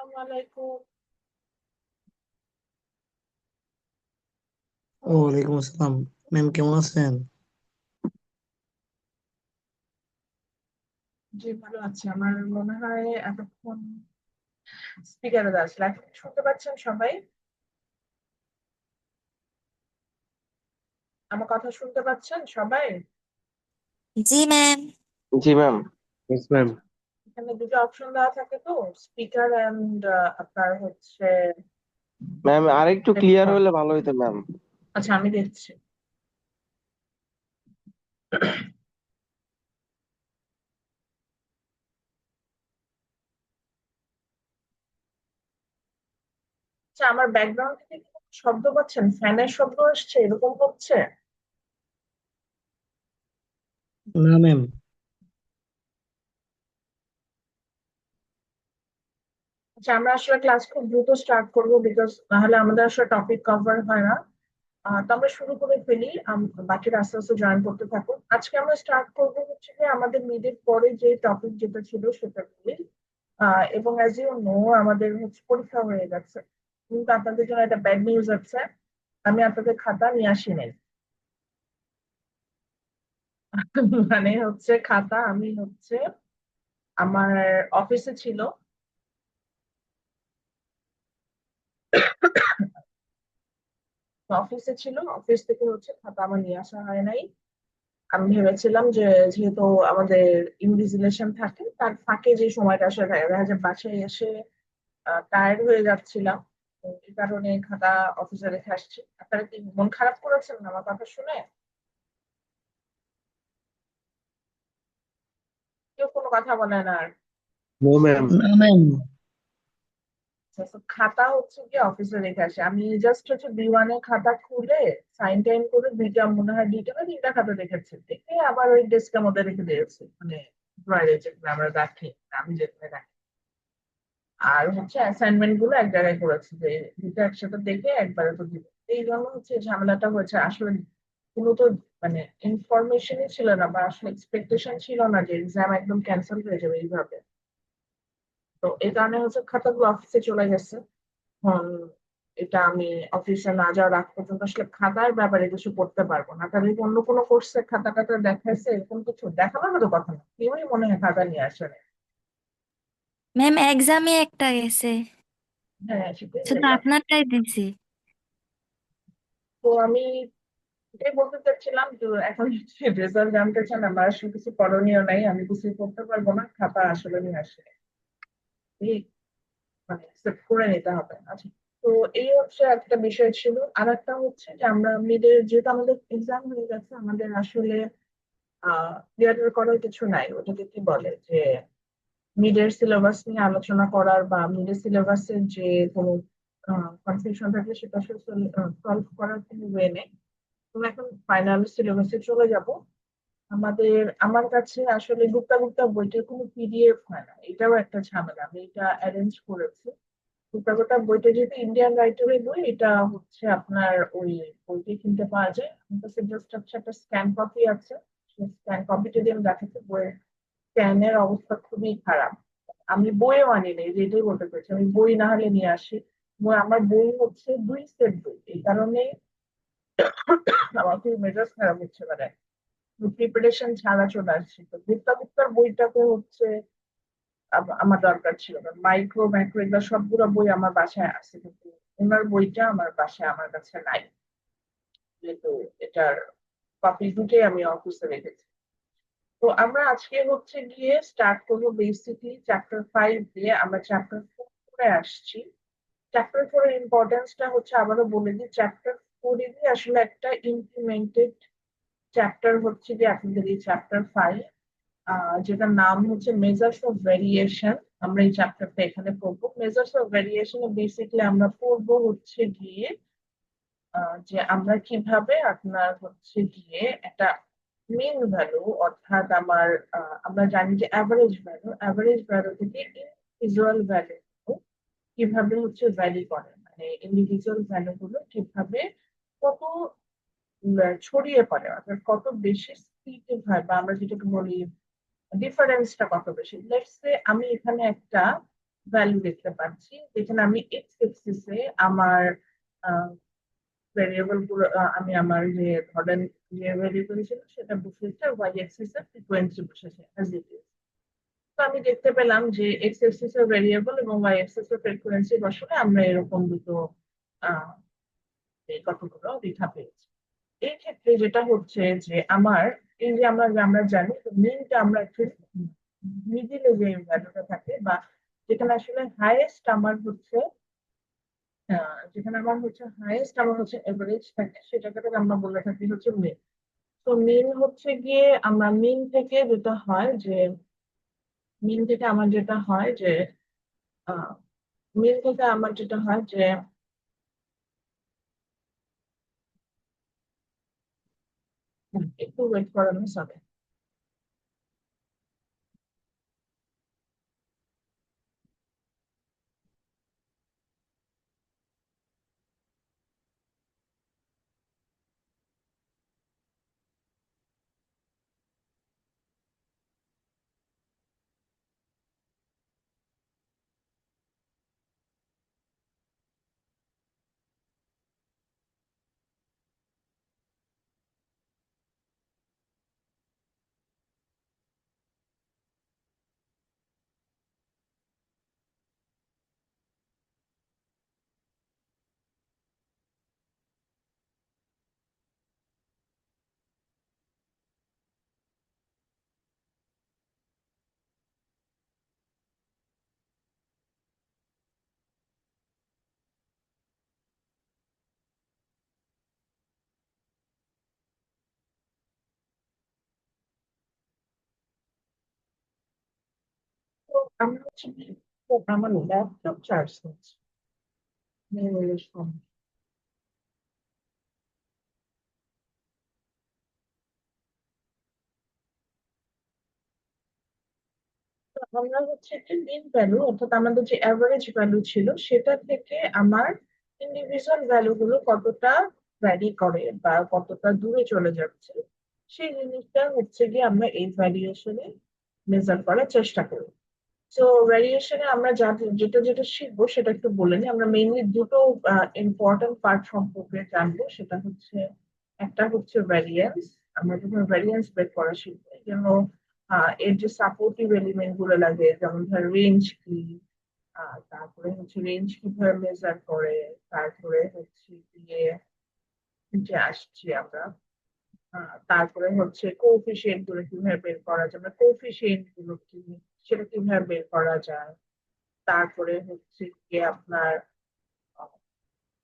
আসসালামু আলাইকুম। ওয়ালাইকুম আসসালাম। ম্যাম কেমন আছেন? জি, ভালো আছি। আমার মনে হয় এতক্ষণ স্পিকারে যাচ্ছিল। এখন কি শুনতে পাচ্ছেন সবাই? আমার কথা শুনতে পাচ্ছেন সবাই? জি ম্যাম। জি ম্যাম। Yes ma'am. আচ্ছা, এখানে দুটো অপশন দেওয়া থাকে তো, স্পিকার এন্ড আপনার হচ্ছে ম্যাম আরেকটু ক্লিয়ার হেডফোন। হলে ভালো হতো ম্যাম। আচ্ছা, আমি দেখছি। আচ্ছা, আমার ব্যাকগ্রাউন্ড থেকে কি কোনো শব্দ পাচ্ছেন? ফ্যানের শব্দ আসছে, এরকম হচ্ছে? না ম্যাম। আচ্ছা, আমরা আসলে ক্লাস খুব দ্রুত স্টার্ট করবো, বিকজ নাহলে আমাদের আসলে টপিক কভার হয় না। তো আমরা শুরু করে ফেলি। বাকিরা আস্তে আস্তে জয়েন করতে থাকুন। আজকে আমরা স্টার্ট করবো হচ্ছে যে আমাদের মিডের পরে যে টপিক যেটা ছিল সেটা নিয়ে। এবং অ্যাজ ইউ নো, আমাদের হচ্ছে পরীক্ষা হয়ে গেছে, কিন্তু আপনাদের জন্য একটা ব্যাড নিউজ আছে। আমি আপনাদের খাতা নিয়ে আসি নাই। মানে হচ্ছে খাতা আমি হচ্ছে আমার অফিসে ছিল। অফিসে ছিল, অফিস থেকে হচ্ছে খাতা আমার নিয়ে আসা হয় নাই। আমি ভেবেছিলাম যে যেহেতু আমাদের ইনভিজিলেশন থাকে, তার ফাঁকে যে সময়টা আসলে থাকে, দেখা যায় বাসায় এসে টায়ার্ড হয়ে যাচ্ছিলাম। তো এই কারণে খাতা অফিসে রেখে আসছি। আপনারা কি মন খারাপ করেছেন আমার কথা শুনে? কেউ কোনো কথা বলে না আর। No ma'am. না ম্যাম। তো খাতা হচ্ছে কি অফিসে রেখে আসি আমি। জাস্ট হচ্ছে B1 এর খাতা খুলে সাইন টাইন করে দুইটা, মনে হয় দুইটা বা তিনটা খাতা দেখেছি, দেখে আবার ওই ডেস্কের মধ্যে রেখে দিয়েছি, মানে ড্রয়ারে যেখানে আমরা রাখি, আমি যেখানে রাখি। আর হচ্ছে অ্যাসাইনমেন্ট গুলো এক জায়গায় করেছি, যে দুটো একসাথে দেখে একবারে তো দিব। এই জন্য হচ্ছে এই ঝামেলাটা হয়েছে আসলে। কোনো তো মানে ইনফরমেশনই ছিল না, বা আসলে এক্সপেকটেশন ছিল না যে এক্সাম একদম ক্যান্সেল হয়ে যাবে এইভাবে। তো এই কারণে হচ্ছে খাতাগুলো অফিসে চলে গেছে। এখন এটা আমি অফিসে না যাওয়ার আগ পর্যন্ত আসলে খাতার ব্যাপারে কিছু করতে পারবো না। তাহলে কি অন্য কোনো কোর্সে খাতা টাতা দেখাইছে, এরকম কিছু দেখানোর মতো কথা না, কেউই মনে হয় খাতা নিয়ে আসে না। ম্যাম এক্সামে একটা গেছে, হ্যাঁ, সেটাই শুধু বললাম। আপনারটাই দিছি। তো আমি এটাই বলতে চাচ্ছিলাম যে এখন রেজাল্ট জানতে চান, আমার আসলে কিছু করণীয় নাই, আমি কিছু করতে পারবো না, খাতা আসলে নিয়ে আসে। এই মানে accept করে নিতে হবে। আচ্ছা, তো এই হচ্ছে একটা বিষয় ছিল। আর একটা হচ্ছে যে আমরা মিডের, যেহেতু আমাদের এক্সাম হয়ে গেছে, আমাদের আসলে ক্লিয়ার করার কিছু নাই। ওটাকে কি বলে যে মিডের সিলেবাস নিয়ে আলোচনা করার, বা মিডের সিলেবাসের যে কোনো কনফিউশন থাকলে সেটা আসলে সলভ করার কোনো ওয়ে নেই। আমরা এখন ফাইনাল সিলেবাসে চলে যাব। আমার কাছে আসলে গুপ্তা গুপ্তা বইটার কোনো PDF হয় না, এটাও একটা ঝামেলা। আমি এটা অ্যারেঞ্জ করেছি। গুপ্তা গুপ্তা বইটা যেহেতু ইন্ডিয়ান রাইটারের বই, এটা হচ্ছে আপনার ওই বইটি কিনতে পাওয়া যায়। আমার কাছে জাস্ট হচ্ছে একটা স্ক্যান কপি আছে। সেই স্ক্যান কপিটা দিয়ে আমি দেখাচ্ছি। বইয়ের স্ক্যানের অবস্থা খুবই খারাপ। আমি বইও আনি নাই, যে এটাই বলতে চাইছি, আমি বই না হলে নিয়ে আসি। আমার বই হচ্ছে 2 সেট বই, এই কারণে আমার খুব মেজাজ খারাপ হচ্ছে। মানে প্রিপারেশন ছাড়া চলে আসছি। তো গুপ্তা গুপ্তার বইটাতে হচ্ছে আমার দরকার ছিল, মাইক্রো ম্যাক্রো এগুলো সবগুলো বই আমার বাসায় আছে, কিন্তু ওনার বইটা আমার বাসায় আমার কাছে নাই। যেহেতু এটার কপি দুটোই আমি অফিসে রেখেছি। তো আমরা আজকে হচ্ছে গিয়ে স্টার্ট করবো বেসিকলি চ্যাপ্টার 5 দিয়ে। আমরা চ্যাপ্টার 4 আসছি। চ্যাপ্টার 4 এর ইম্পর্টেন্সটা হচ্ছে, আবারও বলে দিই, চ্যাপ্টার 4 আসলে একটা ইমপ্লিমেন্টেড চ্যাপ্টার হচ্ছে যে আপনাদের এই চ্যাপ্টার 5, যেটার নাম হচ্ছে মেজার্স অফ ভেরিয়েশন। আমরা এই চ্যাপ্টারটা এখানে পড়বো। মেজার্স অফ ভেরিয়েশনে বেসিক্যালি আমরা পড়বো হচ্ছে গিয়ে যে আমরা কিভাবে আপনার হচ্ছে গিয়ে একটা মিন ভ্যালু, অর্থাৎ আমরা জানি যে অ্যাভারেজ ভ্যালু থেকে ইন্ডিভিজুয়াল ভ্যালু কিভাবে হচ্ছে ভ্যারি করে, মানে ইন্ডিভিজুয়াল ভ্যালু গুলো কিভাবে কত ছড়িয়ে পড়ে, অর্থাৎ কত বেশি স্পিডে হয়, বা আমরা যেটাকে বলি ডিফারেন্সটা কত বেশি। লেটস সে আমি এখানে একটা ভ্যালু দেখতে পাচ্ছি, যেখানে আমি এক্স এক্সিসে আমার ভেরিয়েবল গুলো আমি আমার যে ধরেন যে ভেরিয়েবল ছিল সেটা বসেছে, ওয়াই এক্সিস এর ফ্রিকোয়েন্সি বসেছে as it is। তো আমি দেখতে পেলাম যে এক্স এক্সিস এর ভেরিয়েবল এবং ওয়াই এক্সিস এর ফ্রিকোয়েন্সি বসালে আমরা এরকম দুটো আহ এই কতগুলো রেখা পেয়েছি। এই ক্ষেত্রে যেটা হচ্ছে যে আমার এই যে আমরা জানি মিনটা আমরা মিডিলে যে ভ্যালুটা থাকে বা যেখানে আসলে হাইয়েস্ট আমার হচ্ছে যেখানে আমার হচ্ছে এভারেজ থাকে, সেটাকে আমরা বলে থাকি হচ্ছে মিন। তো মিন হচ্ছে গিয়ে আমরা মিন থেকে আমার যেটা হয় যে আহ মিন থেকে আমার যেটা হয় যে একটু ওয়েট করানো যাবে। তো আমরা হচ্ছে কি, তো আমার ল্যাপটপ চার্জ হচ্ছে মেমোরির সঙ্গে। তো আমরা হচ্ছে যে মিন ভ্যালু অর্থাৎ আমাদের যে অ্যাভারেজ ভ্যালু ছিল সেটা থেকে আমার ইন্ডিভিজুয়াল ভ্যালু গুলো কতটা ভ্যারি করে বা কতটা দূরে চলে যাচ্ছে, সেই জিনিসটা হচ্ছে গিয়ে আমরা এই ভ্যারিয়েশনে মেজার করার চেষ্টা করি। তো ভ্যারিয়েশনে আমরা যেটা যেটা শিখবো সেটা একটু বলে নিই। আমরা মেইনলি দুটো ইম্পর্টেন্ট পার্ট সম্পর্কে জানবো, সেটা হচ্ছে একটা হচ্ছে ভ্যারিয়েন্স। আমরা যখন ভ্যারিয়েন্স বের করা শিখবো যেন এর যে সাপোর্টিভ এলিমেন্ট গুলো লাগে, যেমন ধর রেঞ্জ কি, তারপরে হচ্ছে রেঞ্জ কিভাবে মেজার করে, তারপরে হচ্ছে গিয়ে যে আসছি আমরা তারপরে হচ্ছে কোএফিসিয়েন্ট গুলো কিভাবে বের করা যায়, আমরা কোএফিসিয়েন্ট গুলো কি সেটা কিভাবে বের করা যায়, তারপরে হচ্ছে কি আপনার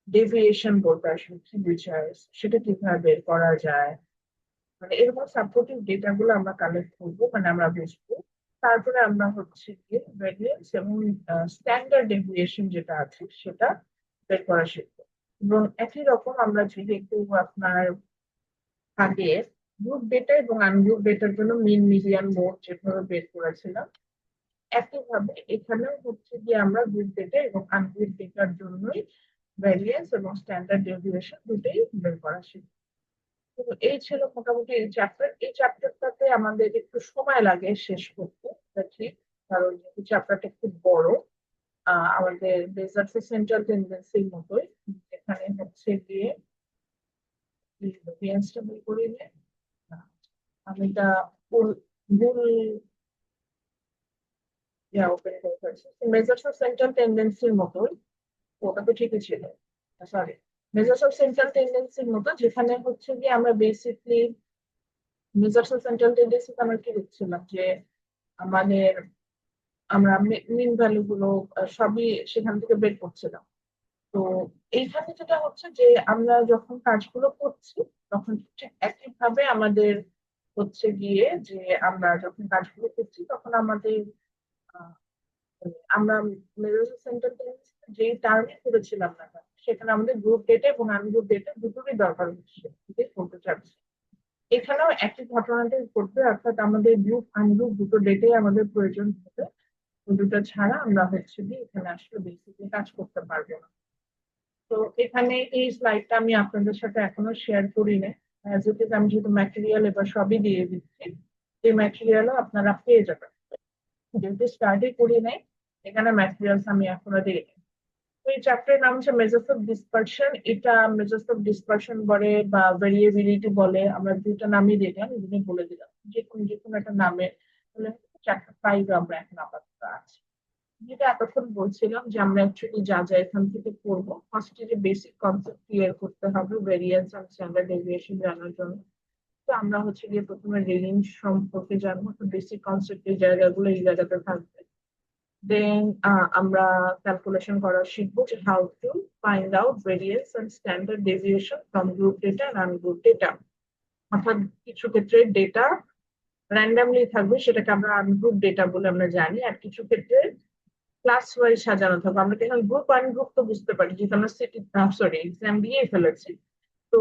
ডেভিয়েশন বলতে আসলে কি বোঝায় সেটা কিভাবে বের করা যায়, মানে এরকম সাপোর্টিভ ডেটা গুলো আমরা কালেক্ট করবো, মানে আমরা বুঝবো। তারপরে আমরা হচ্ছে গিয়ে ভ্যারিয়েন্স এবং স্ট্যান্ডার্ড ডেভিয়েশন যেটা আছে সেটা বের করা শিখবো। এবং একই রকম আমরা যেহেতু আপনার আগে গ্রুপ ডেটা এবং আনগ্রুপ ডেটার জন্য মিন মিডিয়ান মোড যেভাবে বের করেছিলাম, একইভাবে এখানেও হচ্ছে যে আমরা গ্রুপ ডেটা এবং আনগ্রুপ ডেটার জন্যই ভ্যারিয়েন্স এবং স্ট্যান্ডার্ড ডেভিয়েশন দুটোই বের করা শিখব। তো এই ছিল মোটামুটি এই চ্যাপ্টার। এই চ্যাপ্টারটাতে আমাদের একটু সময় লাগে শেষ করতে, এটা ঠিক, কারণ এই চ্যাপ্টারটা খুব বড়। আমাদের বেজার্স সেন্ট্রাল টেন্ডেন্সির মতোই, এখানে হচ্ছে গিয়ে ভ্যারিয়েন্সটা বের করে নিয়ে আমি এটা ফুল ভুল ওপেন করে ফেলছি। মেজার্স অফ সেন্ট্রাল টেন্ডেন্সির মতোই, ওটা তো ঠিকই ছিল, সরি, মেজার্স অফ সেন্ট্রাল টেন্ডেন্সির মতো, যেখানে হচ্ছে গিয়ে আমরা basically measures of central tendency আমরা কি দেখছিলাম যে আমাদের আমরা মিন ভ্যালু গুলো সবই সেখান থেকে বের করছিলাম। তো এইখানে যেটা হচ্ছে যে আমরা যখন কাজগুলো করছি তখন ঠিক একইভাবে আমাদের হচ্ছে গিয়ে যে আমরা যখন কাজগুলো করছি তখন আমাদের আহ, আমরা মেজার্স সেন্টার যেই টার্মে করেছিলাম না কেন, সেখানে আমাদের গ্রুপ ডেটা এবং আনগ্রুপ ডেটা দুটোরই দরকার হচ্ছে, এটাই বলতে চাচ্ছি। এখানেও একই ঘটনাটাই ঘটবে, অর্থাৎ আমাদের গ্রুপ আনগ্রুপ দুটো ডেটাই আমাদের প্রয়োজন হবে। ওই দুটো ছাড়া আমরা হচ্ছে কি এখানে আসলে বেসিকলি কাজ করতে পারবো না। তো এখানে এই স্লাইডটা আমি আপনাদের সাথে এখনো শেয়ার করি না, অ্যাজ ইট ইজ আমি যেহেতু ম্যাটেরিয়াল এবার সবই দিয়ে দিচ্ছি, এই ম্যাটেরিয়ালও আপনারা পেয়ে যাবেন, যেহেতু স্টার্টই করি নাই। এখানে ম্যাটেরিয়ালস আমি এখনো দিই। তো এই চ্যাপ্টারের নাম হচ্ছে মেজার্স অফ ডিসপারশন। এটা মেজার্স অফ ডিসপারশন বলে বা ভেরিয়েবিলিটি বলে, আমরা দুইটা নামই দিলাম, এগুলো বলে দিলাম যে কোনো একটা নামে বলে। চ্যাপ্টার 5 আমরা এখন আপাতত আছি। যেটা এতক্ষণ বলছিলাম যে আমরা অ্যাকচুয়ালি যা যা এখান থেকে পড়বো, ফার্স্টে যে বেসিক কনসেপ্ট ক্লিয়ার করতে হবে ভেরিয়েন্স এন্ড স্ট্যান্ডার্ড ডেভিয়েশন জানার জন্য। তো আমরা হচ্ছে গিয়ে প্রথমে রেঞ্জ সম্পর্কে জানবো, তো বেসিক কনসেপ্ট এই জায়গাগুলো এই জায়গাতে থাকবে। দেন আমরা ক্যালকুলেশন করা শিখবো যে how to find out variance and standard deviation from group data and ungroup data. অর্থাৎ কিছু ক্ষেত্রে ডেটা র্যান্ডামলি থাকবে, সেটাকে আমরা আনগ্রুপ ডেটা বলে আমরা জানি, আর কিছু ক্ষেত্রে ক্লাস ওয়াইজ সাজানো থাকবে। আমরা এখানে গ্রুপ আনগ্রুপ তো বুঝতে পারি, যেহেতু আমরা এক্সাম দিয়ে ফেলেছি। তো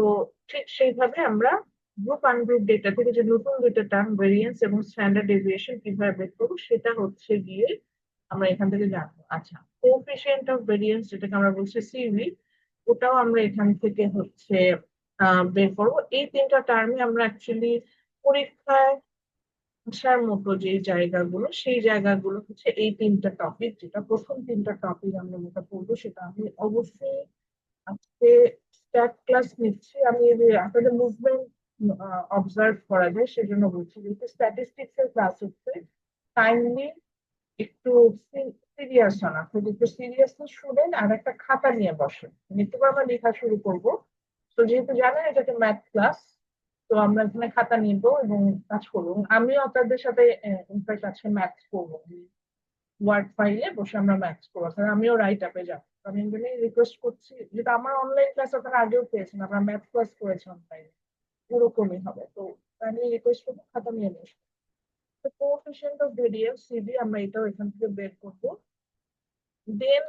ঠিক সেইভাবে আমরা গ্রুপ আনগ্রুপ ডেটা থেকে যে নতুন দুটো টার্ম ভেরিয়েন্স এবং স্ট্যান্ডার্ড ডেভিয়েশন কিভাবে বের করবো, সেটা হচ্ছে গিয়ে আমরা এখান থেকে জানবো। আচ্ছা, কোএফিসিয়েন্ট অফ ভেরিয়েন্স যেটাকে আমরা বলছি সিভি, ওটাও আমরা এখান থেকে হচ্ছে বের করবো। এই তিনটা টার্মে আমরা অ্যাকচুয়ালি পরীক্ষায় আসার মতো যে জায়গাগুলো, সেই জায়গাগুলো হচ্ছে এই তিনটা টপিক। যেটা প্রথম তিনটা টপিক আমরা যেটা পড়বো, সেটা আমি অবশ্যই আজকে স্ট্যাট ক্লাস নিচ্ছি। আমি এই যে আপনাদের মুভমেন্ট অবজার্ভ করা যায় সেজন্য বলছি, যেহেতু স্ট্যাটিস্টিক্স এর ক্লাস হচ্ছে, কাইন্ডলি একটু সিরিয়াস হন। আপনি একটু সিরিয়াসলি শুনেন আর একটা খাতা নিয়ে বসেন। একটু আমরা লেখা শুরু করব। তো যেহেতু জানেন এটা একটা ম্যাথ ক্লাস, তো আমরা এখানে খাতা নিব এবং কাজ করবো। আমিও আপনাদের সাথে ইনফ্যাক্ট আজকে ম্যাথস করবো, ওয়ার্ড ফাইলে বসে আমরা ম্যাথস করবো, কারণ আমিও রাইট আপে যাবো। আমি এমনি রিকোয়েস্ট করছি, যেটা আমার অনলাইন ক্লাস আপনারা আগেও পেয়েছেন, আমরা ম্যাথ ক্লাস করেছি অনলাইনে, ওরকমই হবে। তো আমি রিকোয়েস্ট করবো খাতা নিয়ে নিস। তো কোএফিসিয়েন্ট অফ ভেরিয়েন্স সিবি আমরা এটাও এখান থেকে বের করবো। দেন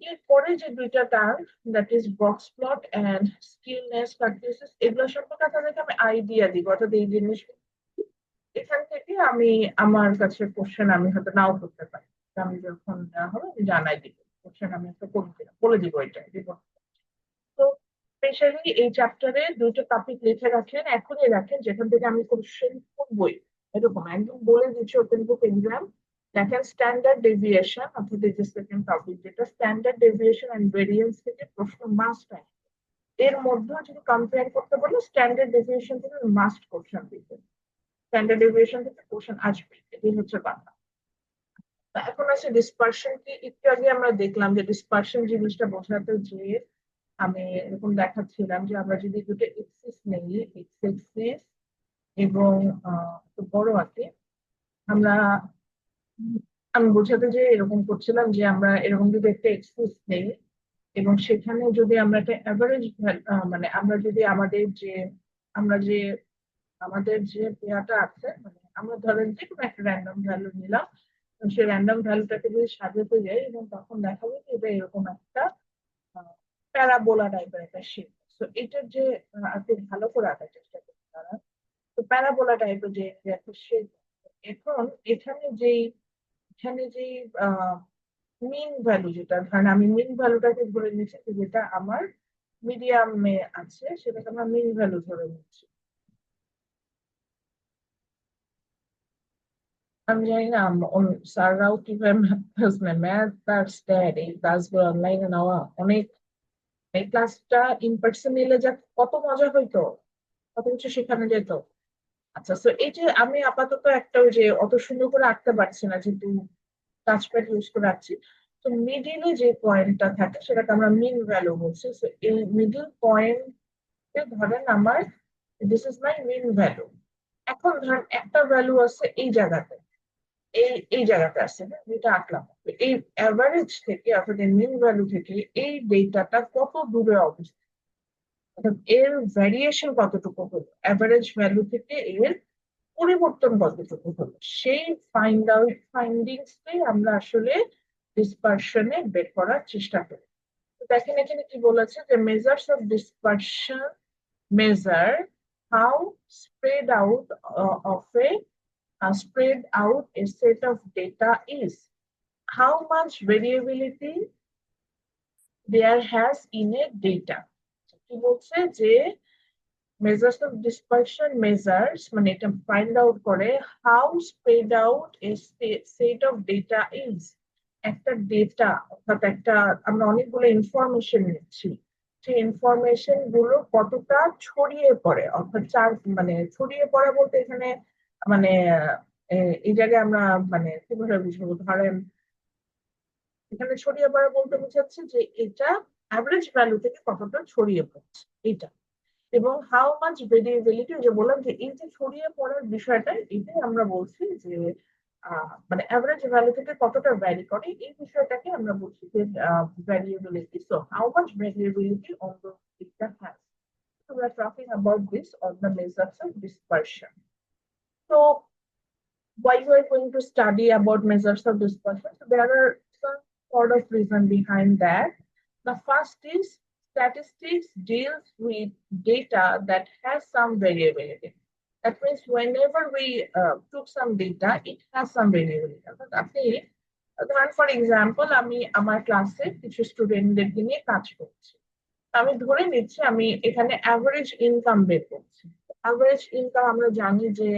এর পরে যে দুইটা term, that is box plot and skewness practices, এগুলো সম্পর্কে আপনাদেরকে আমি আইডিয়া দিব। অর্থাৎ এই জিনিস এখান থেকে আমি আমার কাছে কোশ্চেন আমি হয়তো নাও করতে পারি। তো আমি যখন দেওয়া হবে আমি জানাই দিব, কোশ্চেন আমি একটা করে দিলাম, বলে দিব এটা দিব। তো স্পেশালি এই চ্যাপ্টারে দুইটা টপিক লিখে রাখেন, এখনই রাখেন, যেখান থেকে আমি কোশ্চেন করবই। এরকম একদম বলে দিচ্ছি, ওপেন বুক এক্সাম। দেখেন স্ট্যান্ডার্ড ডেভিয়েশন, অর্থাৎ এই যে সেকেন্ড টপিক যেটা স্ট্যান্ডার্ড ডেভিয়েশন এন্ড ভেরিয়েন্স থেকে প্রশ্ন মাস্ট আসে। এর মধ্যে যদি কম্পেয়ার করতে বলে, স্ট্যান্ডার্ড ডেভিয়েশন থেকে মাস্ট কোশ্চেন দিতে, স্ট্যান্ডার্ড ডেভিয়েশন থেকে কোশ্চেন আসবে, এটাই হচ্ছে কথা। এখন আছে ডিসপারশন কি। একটু আগে আমরা দেখলাম যে ডিসপারশন জিনিসটা বোঝাতে যে আমি এরকম দেখাচ্ছিলাম যে আমরা যদি দুটো এক্সিস নেই, এক্স এক্সিস এবং একটু বড় আছে, আমরা আমি বোঝাতে যে এরকম করছিলাম যে আমরা এরকম যদি একটা এক্সিস নেই এবং সেখানে যদি আমরা একটা অ্যাভারেজ, মানে আমরা যদি আমাদের যে পেয়াটা আছে, মানে আমরা ধরেন যে কোনো একটা র্যান্ডম ভ্যালু নিলাম, তো সেই র্যান্ডম ভ্যালুটাকে যদি সাজাতে যাই এবং তখন দেখাবো যে এটা এরকম একটা প্যারাবোলা টাইপের একটা শেপ। তো এটার যে আপনি ভালো করে আঁকার চেষ্টা করতে তারা, তো প্যারাবোলা টাইপের যে যে একটা শেপ। এখন এখানে যেই মিন ভ্যালু, যেটা ধরেন আমি মিন ভ্যালুটাকে ধরে নিচ্ছি, যে যেটা আমার মিডিয়ামে আছে সেটাকে আমরা মিন ভ্যালু ধরে নিচ্ছি। আমি জানি না স্যাররাও কিভাবে ম্যাথ আর স্ট্যাট এই ক্লাসগুলো অনলাইনে নেওয়া অনেক, এই ক্লাসটা ইন পার্সন নিলে যা কত মজা হইতো, কত কিছু শেখানো যেত। আচ্ছা, তো এই যে আমি আপাতত একটা ওই যে অত সুন্দর করে আঁকতে পারছি না যেহেতু টাচপ্যাড ইউজ করে আঁকছি। তো মিডিলে যে পয়েন্টটা থাকে সেটাকে আমরা মিন ভ্যালু বলছি। তো এই মিডল পয়েন্ট ধরেন আমার, this is my mean value. এখন ধরেন একটা ভ্যালু আছে এই জায়গাতে, এই জায়গাতে আছে, হ্যাঁ, যেটা আঁকলাম। তো এই অ্যাভারেজ থেকে অর্থাৎ মিন ভ্যালু থেকে এই ডেটাটা কত দূরে অবস্থিত, অর্থাৎ এর ভ্যারিয়েশন কতটুকু হলো, অ্যাভারেজ ভ্যালু থেকে এর পরিবর্তন কতটুকু হলো, সেই ফাইন্ডিংসটাই আমরা আসলে ডিসপারশনে বের করার চেষ্টা করি। তো দেখেন এখানে কি বলেছে যে measures of dispersion measure how spread out of a spread out a set of data is, how much variability there has in a data। কি বলছে যে মেজার্স অফ ডিসপারশন মেজার্স মানে এটা ফাইন্ড আউট করে how spread out A set of data is, একটা data অর্থাৎ আমরা অনেকগুলো ইনফরমেশন নিচ্ছি, সেই ইনফরমেশন গুলো কতটা ছড়িয়ে পড়ে, অর্থাৎ মানে ছড়িয়ে পড়া বলতে এখানে মানে এই জায়গায় আমরা মানে কিভাবে বুঝবো, ধরেন এখানে ছড়িয়ে পড়া বলতে বোঝাচ্ছে যে এটা অ্যাভারেজ ভ্যালু থেকে কতটা ছড়িয়ে পড়ছে এটা, এবং হাউ মাচ ভেরিয়েবিলিটি, যে বললাম যে এই যে ছড়িয়ে পড়ার বিষয়টা, এটাই আমরা বলছি যে মানে অ্যাভারেজ ভ্যালু থেকে কতটা ভ্যারি করে, এই বিষয়টাকে আমরা বলছি যে variability. So how much variability on the data has, so we are talking about this on the measures of dispersion. So why you are going to study about measures of dispersion? So there are some sort of reason behind that. The first is statistics deals with data that has some variability. That means whenever we took some data, it has some variability. আপনি ধরেন for example আমি আমার ক্লাসে কিছু স্টুডেন্টদেরকে নিয়ে কাজ করছি, আমি ধরে নিচ্ছি আমি এখানে অ্যাভারেজ ইনকাম বের করছি। অ্যাভারেজ ইনকাম আমরা জানি যে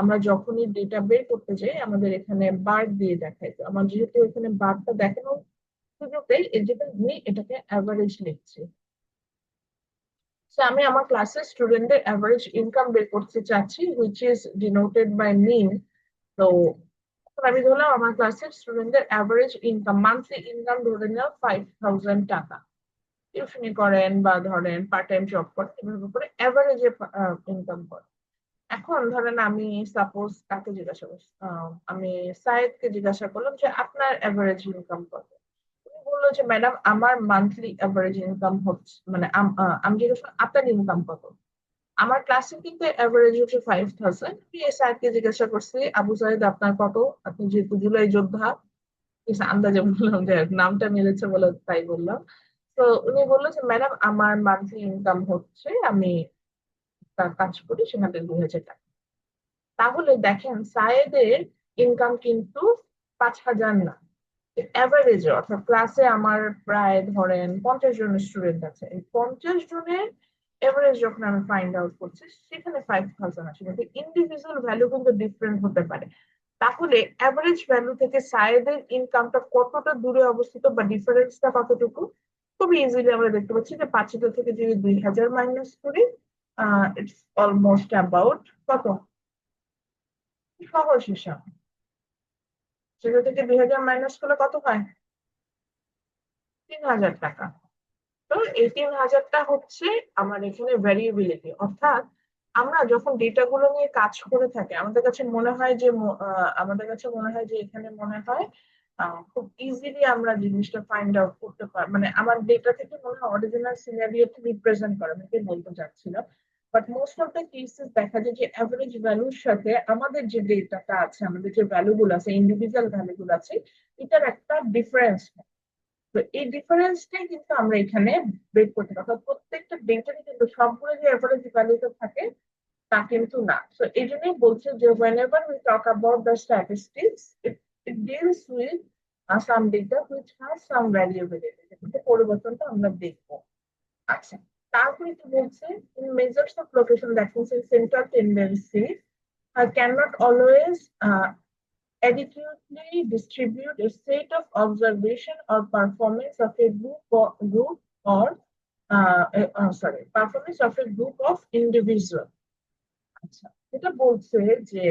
আমরা যখনই ডেটা বের করতে যাই আমাদের এখানে বার দিয়ে দেখায়, তো আমার যেহেতু এখানে বারটা দেখানোর সুযোগ দেয়, এর জন্য আমি এটাকে অ্যাভারেজ লিখছি। So আমি আমার ক্লাসের স্টুডেন্টদের অ্যাভারেজ ইনকাম বের করতে চাচ্ছি, which is denoted by mean. তো আমি ধরলাম আমার ক্লাসের স্টুডেন্টদের অ্যাভারেজ ইনকাম, মান্থলি ইনকাম ধরে নিলাম 5,000 টাকা। টিউশনি করেন বা ধরেন পার্ট টাইম জব করেন, এভাবে করে অ্যাভারেজে ইনকাম করেন। এখন ধরেন আমি সাপোজ কাকে জিজ্ঞাসা করছি, আমি সায়েদকে জিজ্ঞাসা করলাম যে আপনার অ্যাভারেজ ইনকাম কত। উনি বললো যে ম্যাডাম আমার মান্থলি অ্যাভারেজ ইনকাম হচ্ছে, মানে আমি জিজ্ঞাসা করলাম, আপনার ইনকাম কত। আমার ক্লাসে কিন্তু অ্যাভারেজ হচ্ছে 5,000। আমি সায়েদকে জিজ্ঞাসা করছি আবু সাইদ আপনার কত, আপনি যেহেতু জুলাই যোদ্ধা, আন্দাজে বললাম যে নামটা মিলেছে বলে তাই বললাম। তো উনি বললো যে ম্যাডাম আমার মান্থলি ইনকাম হচ্ছে, আমি তার কাজ করি সেখান থেকে 2,000 টাকা। তাহলে দেখেন সায়েদের ইনকাম কিন্তু 5,000 না, অ্যাভারেজে, অর্থাৎ ক্লাসে আমার প্রায় ধরেন 50 জন স্টুডেন্ট আছে, এই 50 জনের এভারেজ যখন আমি ফাইন্ড আউট করছি সেখানে 5,000 আসে, কিন্তু ইন্ডিভিজুয়াল ভ্যালু কিন্তু ডিফারেন্ট হতে পারে। তাহলে অ্যাভারেজ ভ্যালু থেকে সায়েদের ইনকামটা কতটা দূরে অবস্থিত বা ডিফারেন্সটা কতটুকু, খুবই ইজিলি আমরা দেখতে পাচ্ছি যে 5,000 থেকে যদি 2,000 মাইনাস করি, ইটস অলমোস্ট অ্যাবাউট কত, সহজ হিসাব, সেটা থেকে 2,000 মাইনাস করলে কত হয়, 3,000 টাকা। তো এই 3,000টা হচ্ছে আমার এখানে ভ্যারিয়েবিলিটি, অর্থাৎ আমরা যখন ডেটা গুলো নিয়ে কাজ করে থাকি আমাদের কাছে মনে হয় যে এখানে মনে হয় খুব ইজিলি আমরা জিনিসটা ফাইন্ড আউট করতে পারি, মানে আমার ডেটা থেকে মনে হয় অরিজিনাল সিনারিওকে রিপ্রেজেন্ট করে, আমি এটাই বলতে চাচ্ছিলাম। But most of the cases দেখা যায় যে অ্যাভারেজ ভ্যালুর সাথে আমাদের যে ডেটাটা আছে, আমাদের যে ভ্যালু গুলো আছে, ইন্ডিভিজুয়াল ভ্যালু গুলো আছে, এটার একটা ডিফারেন্স। তো এই ডিফারেন্সটাই কিন্তু আমরা এখানে বের করতে পারি, অর্থাৎ প্রত্যেকটা ডেটারই কিন্তু সবগুলো যে এভারেজ ভ্যালুতে থাকে তা কিন্তু না। তো এই জন্যই বলছে যে whenever we talk about the statistics, it deals with some data which has some variability, যেটাতে পরিবর্তনটা আমরা দেখবো। আচ্ছা, তারপরে কি বলছে, in measures of location that means in central tendency cannot always adequately distribute a set of observation or performance of a group or performance of a group of individual। আচ্ছা, এটা বলছে যে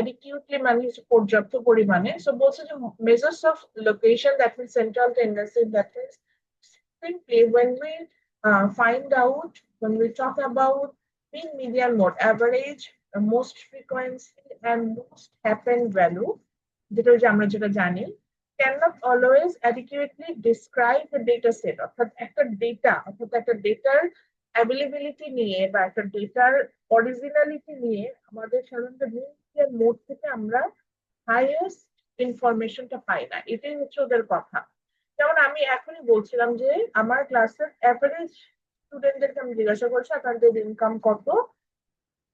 adequately মানে হচ্ছে পর্যাপ্ত পরিমাণে, সো বলছে যে measures of location that means central tendency, that means simply when we talk about mean, median, mode, average, most frequency and most happened value, যেটা জানি, cannot always adequately describe the data set, অর্থাৎ একটা ডেটার availability নিয়ে বা একটা ডেটার originality নিয়ে আমাদের সাধারণত মিন মোড থেকে আমরা হাইয়েস্ট ইনফরমেশনটা পাই না, এটাই হচ্ছে ওদের কথা। যেমন আমি এখনই বলছিলাম যে আমার ক্লাসের অ্যাভারেজ স্টুডেন্টদেরকে আমি জিজ্ঞাসা করছি আপনাদের ইনকাম কত,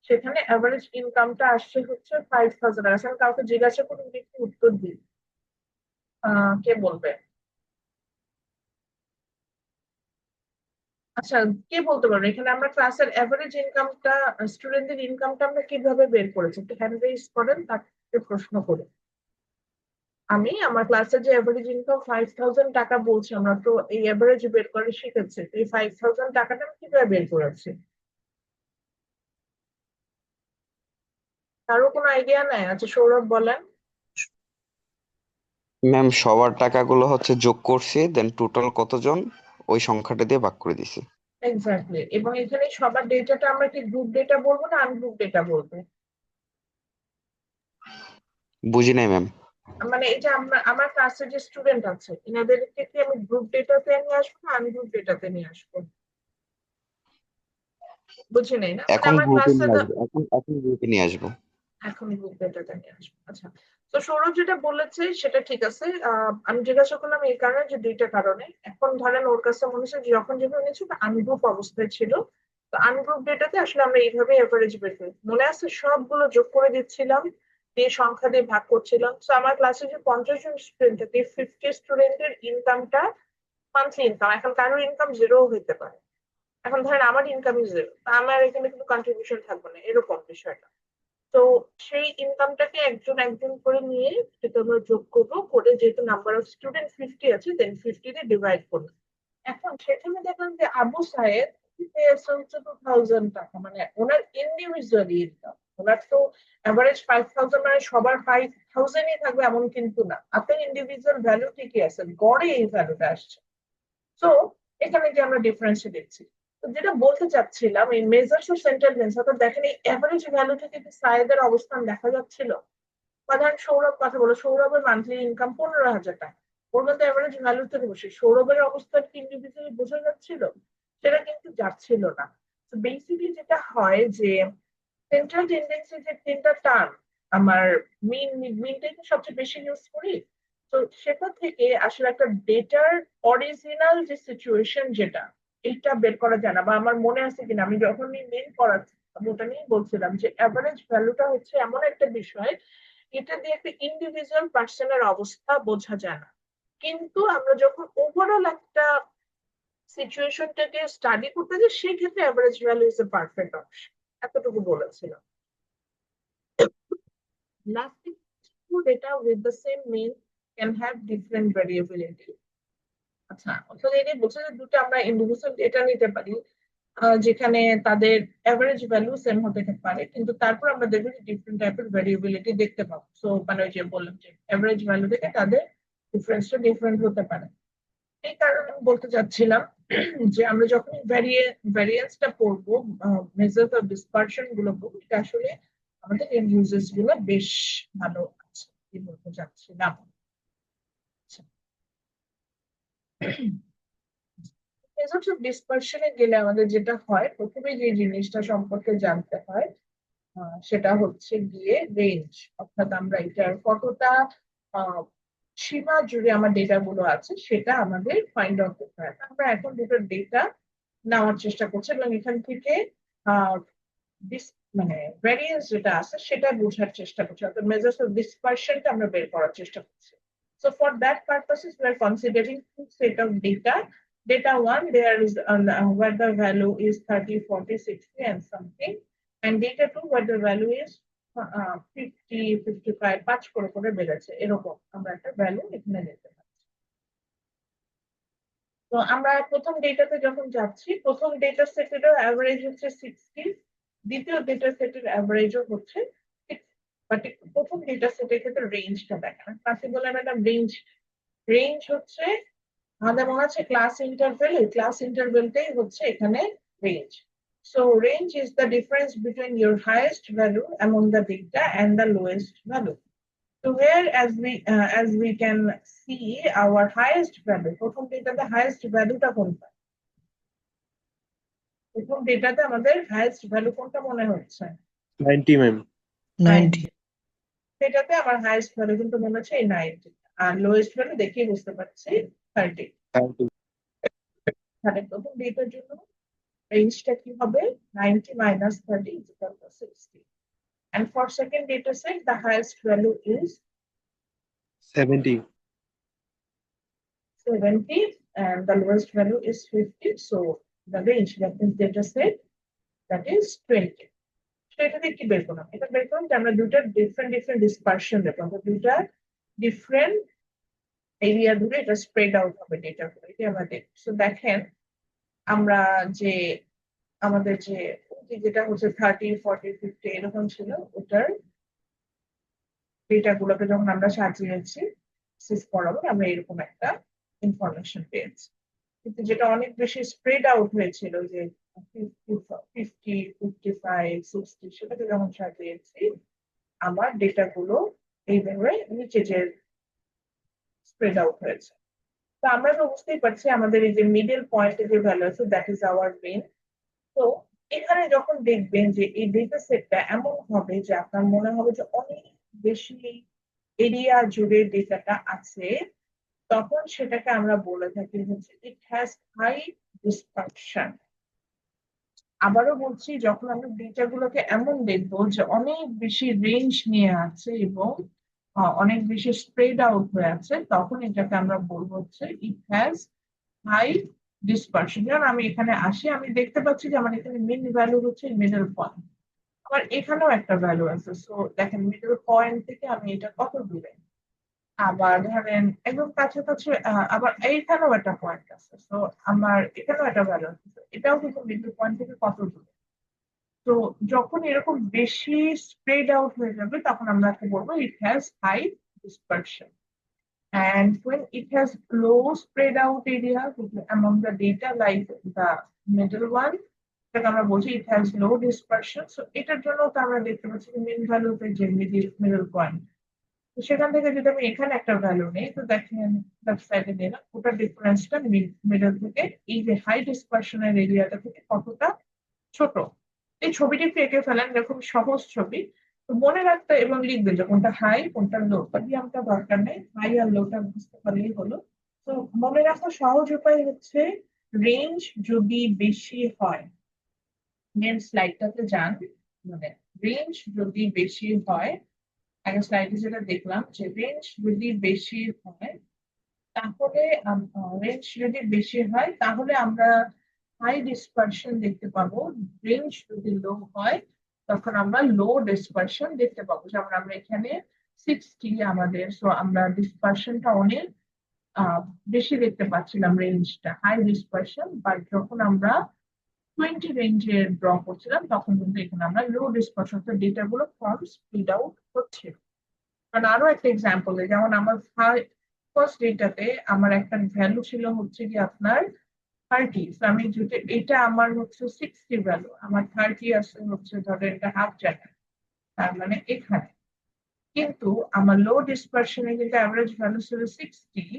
সেখানে অ্যাভারেজ ইনকামটা আসছে হচ্ছে 5,000 টাকা। আমি কাউকে জিজ্ঞাসা করুন দেখি উত্তর দিই, কে বলবে? আচ্ছা, কে বলতে পারবে এখানে আমরা ক্লাসের এভারেজ ইনকামটা, স্টুডেন্টদের ইনকামটা আমরা কিভাবে বের করেছি, একটু হ্যান্ড রেজ করেন, তাকে প্রশ্ন করে। আমি আমার ক্লাসে যে এভারেজ ইনকাম 5,000 টাকা বলছি, আমরা তো এই এভারেজ বের করে শিখেছি, তো এই 5,000 টাকাটা আমি কিভাবে বের করেছি? কারো কোনো আইডিয়া নাই? আচ্ছা সৌরভ বলেন। ম্যাম সবার টাকাগুলো হচ্ছে যোগ করছি, দেন টোটাল কতজন ওই সংখ্যাটা দিয়ে ভাগ করে দিছি। এক্স্যাক্টলি, এবং এখানে সবার ডেটাটা আমরা কি গ্রুপ ডেটা বলবো না আনগ্রুপ ডেটা বলবো? বুঝি নাই ম্যাম। মানে এই যে আমার ক্লাসে যে স্টুডেন্ট আছে এনাদেরকে কি আমি গ্রুপ ডেটাতে নিয়ে আসবো না আনগ্রুপ ডেটাতে নিয়ে আসবো? বুঝি নাই না, মানে এখন আমার গ্রুপে ক্লাসে নিয়ে আসবো, এখন গ্রুপে নিয়ে আসবো। এখন গ্রুপ ডেটাতে নিয়ে আসবো। আচ্ছা, তো সৌরভ যেটা বলেছে সেটা ঠিক আছে। আমি জিজ্ঞাসা করলাম এই কারণে যে দুইটা কারণে। এখন ধরেন ওর কাছে মনে হচ্ছে যে যখন যেভাবে নিয়েছিল আনগ্রুপ অবস্থায় ছিল, তো আনগ্রুপ ডেটাতে আসলে আমরা এইভাবে এভারেজ বের করি, মনে আছে সবগুলো যোগ করে দিচ্ছিলাম, দিয়ে সংখ্যা দিয়ে ভাগ করছিলাম। তো আমার ক্লাসে যে 50 জন স্টুডেন্ট থাকে, 50 স্টুডেন্টের ইনকামটা মান্থলি ইনকাম, এখন কারোর ইনকাম জিরো হইতে পারে। এখন ধরেন আমার ইনকামই জিরো, আমার এখানে কিন্তু কন্ট্রিবিউশন থাকবে না, এরকম বিষয়টা। তো সেই ইনকামটাকে একজন একজন করে নিয়ে সেটা আমরা যোগ করবো, করে যেহেতু নাম্বার অফ স্টুডেন্ট 50 আছে দেন 50 দিয়ে ডিভাইড করবো। এখন সেখানে দেখলাম যে আবু সায়েদ পেয়েছে হচ্ছে 2,000 টাকা, মানে ওনার ইন্ডিভিজুয়ালি ইনকাম। ওনার তো অ্যাভারেজ 5,000, মানে সবার 5,000ই থাকবে এমন কিন্তু না, আপনার ইন্ডিভিজুয়াল ভ্যালু ঠিকই আছে, গড়ে এই ভ্যালুটা আসছে। তো এখানে যে আমরা ডিফারেন্স দেখছি, তো যেটা বলতে চাচ্ছিলাম এই মেজার্স অফ সেন্ট্রাল রেঞ্জ, অর্থাৎ দেখেন এই এভারেজ ভ্যালু থেকে কি সায়েদের অবস্থান দেখা যাচ্ছিল? বা ধরেন সৌরভ কথা বলো, সৌরভের মান্থলি ইনকাম 15,000 টাকা, ওর মধ্যে এভারেজ ভ্যালু থেকে বসে সৌরভের অবস্থান কি ইন্ডিভিজুয়ালি বোঝা যাচ্ছিল? সেটা কিন্তু যাচ্ছিল না। তো বেসিক্যালি যেটা হয় যে সেন্ট্রাল টেন্ডেন্সি যে তিনটা টার্ম, আমার মিনটাই তো সবচেয়ে বেশি ইউজ করি। তো সেটা থেকে আসলে একটা ডেটার অরিজিনাল যে সিচুয়েশন যেটা, এইটা বের করা যায় না। বা আমার মনে আছে কিনা আমি যখন মেন পড়াচ্ছি আমি ওটা নিয়ে বলছিলাম যে অ্যাভারেজ ভ্যালুটা হচ্ছে এমন একটা বিষয়, এটা দিয়ে একটা ইন্ডিভিজুয়াল পার্সনের অবস্থা বোঝা যায় না। কিন্তু আমরা যখন ওভারঅল একটা সিচুয়েশনটাকে স্টাডি করতে যাই সেই ক্ষেত্রে average value is a perfect option, এতটুকু বলেছিলাম। Lastly, two data with the same mean can have different variability. আচ্ছা, অর্থাৎ এটা বলছে যে দুটো আমরা ইন্ডিভিজুয়াল ডেটা নিতে পারি, যেখানে তাদের অ্যাভারেজ ভ্যালু সেম হতে পারে, কিন্তু তারপর আমরা দেখবো যে ডিফারেন্ট টাইপের ভ্যারিয়েবিলিটি দেখতে পাবো। সো মানে ওই যে বললাম যে অ্যাভারেজ ভ্যালু থেকে তাদের ডিফারেন্সটা ডিফারেন্ট হতে পারে। এই কারণে আমি বলতে চাচ্ছিলাম যে আমরা যখন ভ্যারিয়েন্সটা পড়বো, মেজার্স অফ ডিসপারশন গুলো পড়বো, এটা আসলে আমাদের এন্ড ইউজেস গুলো বেশ ভালো আছে, এই বলতে চাচ্ছিলাম। আচ্ছা, মেজার্স অফ ডিসপারশনে গেলে আমাদের যেটা হয়, প্রথমে যে জিনিসটা সম্পর্কে জানতে হয় সেটা হচ্ছে গিয়ে রেঞ্জ, অর্থাৎ আমরা এটার কতটা আহ, সীমা জুড়ে আমার ডেটা গুলো আছে সেটা আমাদের ফাইন্ড আউট করতে হয়। আমরা এখন দুটো ডেটা নেওয়ার চেষ্টা করছি এবং এখান থেকে আহ মানে ভ্যারিয়েন্স যেটা আছে সেটা বোঝার চেষ্টা করছি, অর্থাৎ মেজার্স অফ ডিসপারশনটা আমরা বের করার চেষ্টা করছি। So for that purposes, we are considering two set of data. Data one, there is where the value is 30, 40, 60 and something. And data two, where the value is 50, 55, পাঁচ করে বেড়েছে, এরকম আমরা একটা ভ্যালু এখানে দেখতে পাচ্ছি। তো আমরা প্রথম ডেটাতে যখন যাচ্ছি, প্রথম ডেটা সেটেরও অ্যাভারেজ হচ্ছে 60, দ্বিতীয় ডেটা সেটের অ্যাভারেজও হচ্ছে 60। বাট প্রথম ডেটা সেটের ক্ষেত্রে রেঞ্জটা দেখানো, ক্লাসে বলে ম্যাডাম রেঞ্জ, রেঞ্জ হচ্ছে আমাদের মনে আছে ক্লাস ইন্টারভেল, এই ক্লাস ইন্টারভেলটাই হচ্ছে এখানে range. So range is the difference between your highest value among the data and the lowest value. So where as we can see our highest value, প্রথম ডেটাতে highest ভ্যালুটা কোনটা? প্রথম ডেটাতে আমাদের হাইয়েস্ট ভ্যালু কোনটা মনে হচ্ছে? 90 ম্যাম। 90 সেটাতে আমার হাইয়েস্ট ভ্যালু কিন্তু মনে হচ্ছে এই 90, আর লোয়েস্ট ভ্যালু দেখেই বুঝতে পারছি 30। তাহলে প্রথম ডেটার জন্য রেঞ্জটা কি হবে? 90 minus 30 is equal to 60. And for second data set, the highest value is 70 70 and the lowest value is 50. So the range that is data set, that is 20. So এটা দিয়ে কি বের করলাম? এটা বের করলাম যে আমরা দুইটা ডিফারেন্ট ডিসপারশন দেখলাম, দুইটা ডিফারেন্ট এরিয়া ধরে এটা স্প্রেড আউট হবে ডেটাগুলো, এটি আমরা দেখব। সো দেখেন আমরা যে আমাদের যেটা হচ্ছে 30, 40, 50 এরকম ছিল, ওটার ডেটাগুলোকে যখন আমরা সাজিয়েছি সিস বরাবর, আমরা এরকম একটা ইনফরমেশন পেয়েছি। কিন্তু যেটা অনেক বেশি স্প্রেড আউট হয়েছিল, যে 50, 55, 60, সেটাকে যখন সাজিয়েছি আমার ডেটাগুলো এইভাবে নিচে যে স্প্রেড আউট হয়েছে। তো আমরা তো বুঝতেই পারছি আমাদের এই যে মিডল পয়েন্টে যে ভ্যালু আছে, দ্যাট ইজ আওয়ার মেইন। তো এখানে যখন দেখবেন যে এই ডেটা সেটটা এমন হবে যে আপনার মনে হবে যে অনেক বেশি এরিয়া জুড়ে ডেটাটা আছে, তখন সেটাকে আমরা বলে থাকি হচ্ছে ইট হ্যাজ হাই ডিসপারশন। আবারও বলছি, যখন আমরা ডেটাগুলোকে এমন দেখবো যে অনেক বেশি রেঞ্জ নিয়ে আছে এবং অনেক বেশি স্প্রেড আউট হয়ে আছে, তখন এটাকে আমরা বলবো হচ্ছে ইট হ্যাজ হাই ডিসপারশন। যেমন আমি এখানে আসি, আমি দেখতে পাচ্ছি যে আমার এখানে মিন ভ্যালু হচ্ছে মিডল পয়েন্ট, আবার এখানেও একটা ভ্যালু আছে। সো দেখেন মিডল পয়েন্ট থেকে আমি এটা কত দূরে, আবার ধরেন একদম কাছাকাছি আবার এইখানেও একটা পয়েন্ট আছে। তো আমার এখানেও একটা ভ্যালু আছে, তো এটাও কিন্তু মিডল পয়েন্ট থেকে কত দূরে। তো যখন এরকম বেশি স্প্রেড আউট হয়ে যাবে, তখন আমরা বলবো it has high dispersion. And when it has low spread out area among the data, like the middle one, তাকে আমরা বলছি it has low dispersion. So এটার জন্য তো আমরা দেখতে পাচ্ছি মিন ভ্যালুতে যে মিডল পয়েন্ট, তো সেখান থেকে যদি আমি এখানে একটা ভ্যালু নেই, তো দেখেন লেফট সাইডে নিলাম, ওটার ডিফারেন্সটা মিডল থেকে এই যে হাই ডিসপারশনের এরিয়াটা থেকে কতটা ছোট। এই ছবিটি একটু এঁকে ফেলেন, এরকম সহজ ছবি। তো মনে রাখতে এবং লিখবেন যে কোনটা হাই কোনটা লো, আমটা দরকার নেই, হাই আর লোটা বুঝতে পারলেই হলো। তো মনে রাখার সহজ উপায় হচ্ছে রেঞ্জ যদি বেশি হয়, মেন স্লাইডটাতে যান, মানে রেঞ্জ যদি বেশি হয়, আগের স্লাইডে যেটা দেখলাম যে রেঞ্জ যদি বেশি হয় তাহলে আমরা হাই ডিসপারশন দেখতে পাবো। রেঞ্জ যদি লো হয় তখন আমরা লো ডিসপারশন দেখতে পাবো। যেমন আমরা এখানে 60 আমাদের, সো আমরা ডিসপারশনটা অনেক বেশি দেখতে পাচ্ছিলাম, রেঞ্জটা হাই ডিসপারশন। বাট যখন আমরা 20 রেঞ্জে ড্র করছিলাম, তখন কিন্তু এখানে আমরা লো ডিসপারশন, ডেটা গুলো কম স্প্রেড আউট হচ্ছে। কারণ আরো একটা এক্সাম্পল, যেমন আমার ফার্স্ট ডেটাতে আমার একটা ভ্যালু ছিল হচ্ছে কি আপনার 30, আমি যদি এটা আমার হচ্ছে 60 ভ্যালু, আমার 30 আছে হচ্ছে ধরেন এটা হাফ জায়গা, তার মানে এখানে। কিন্তু আমার লো ডিসপারশনে কিন্তু অ্যাভারেজ ভ্যালু ছিল 60,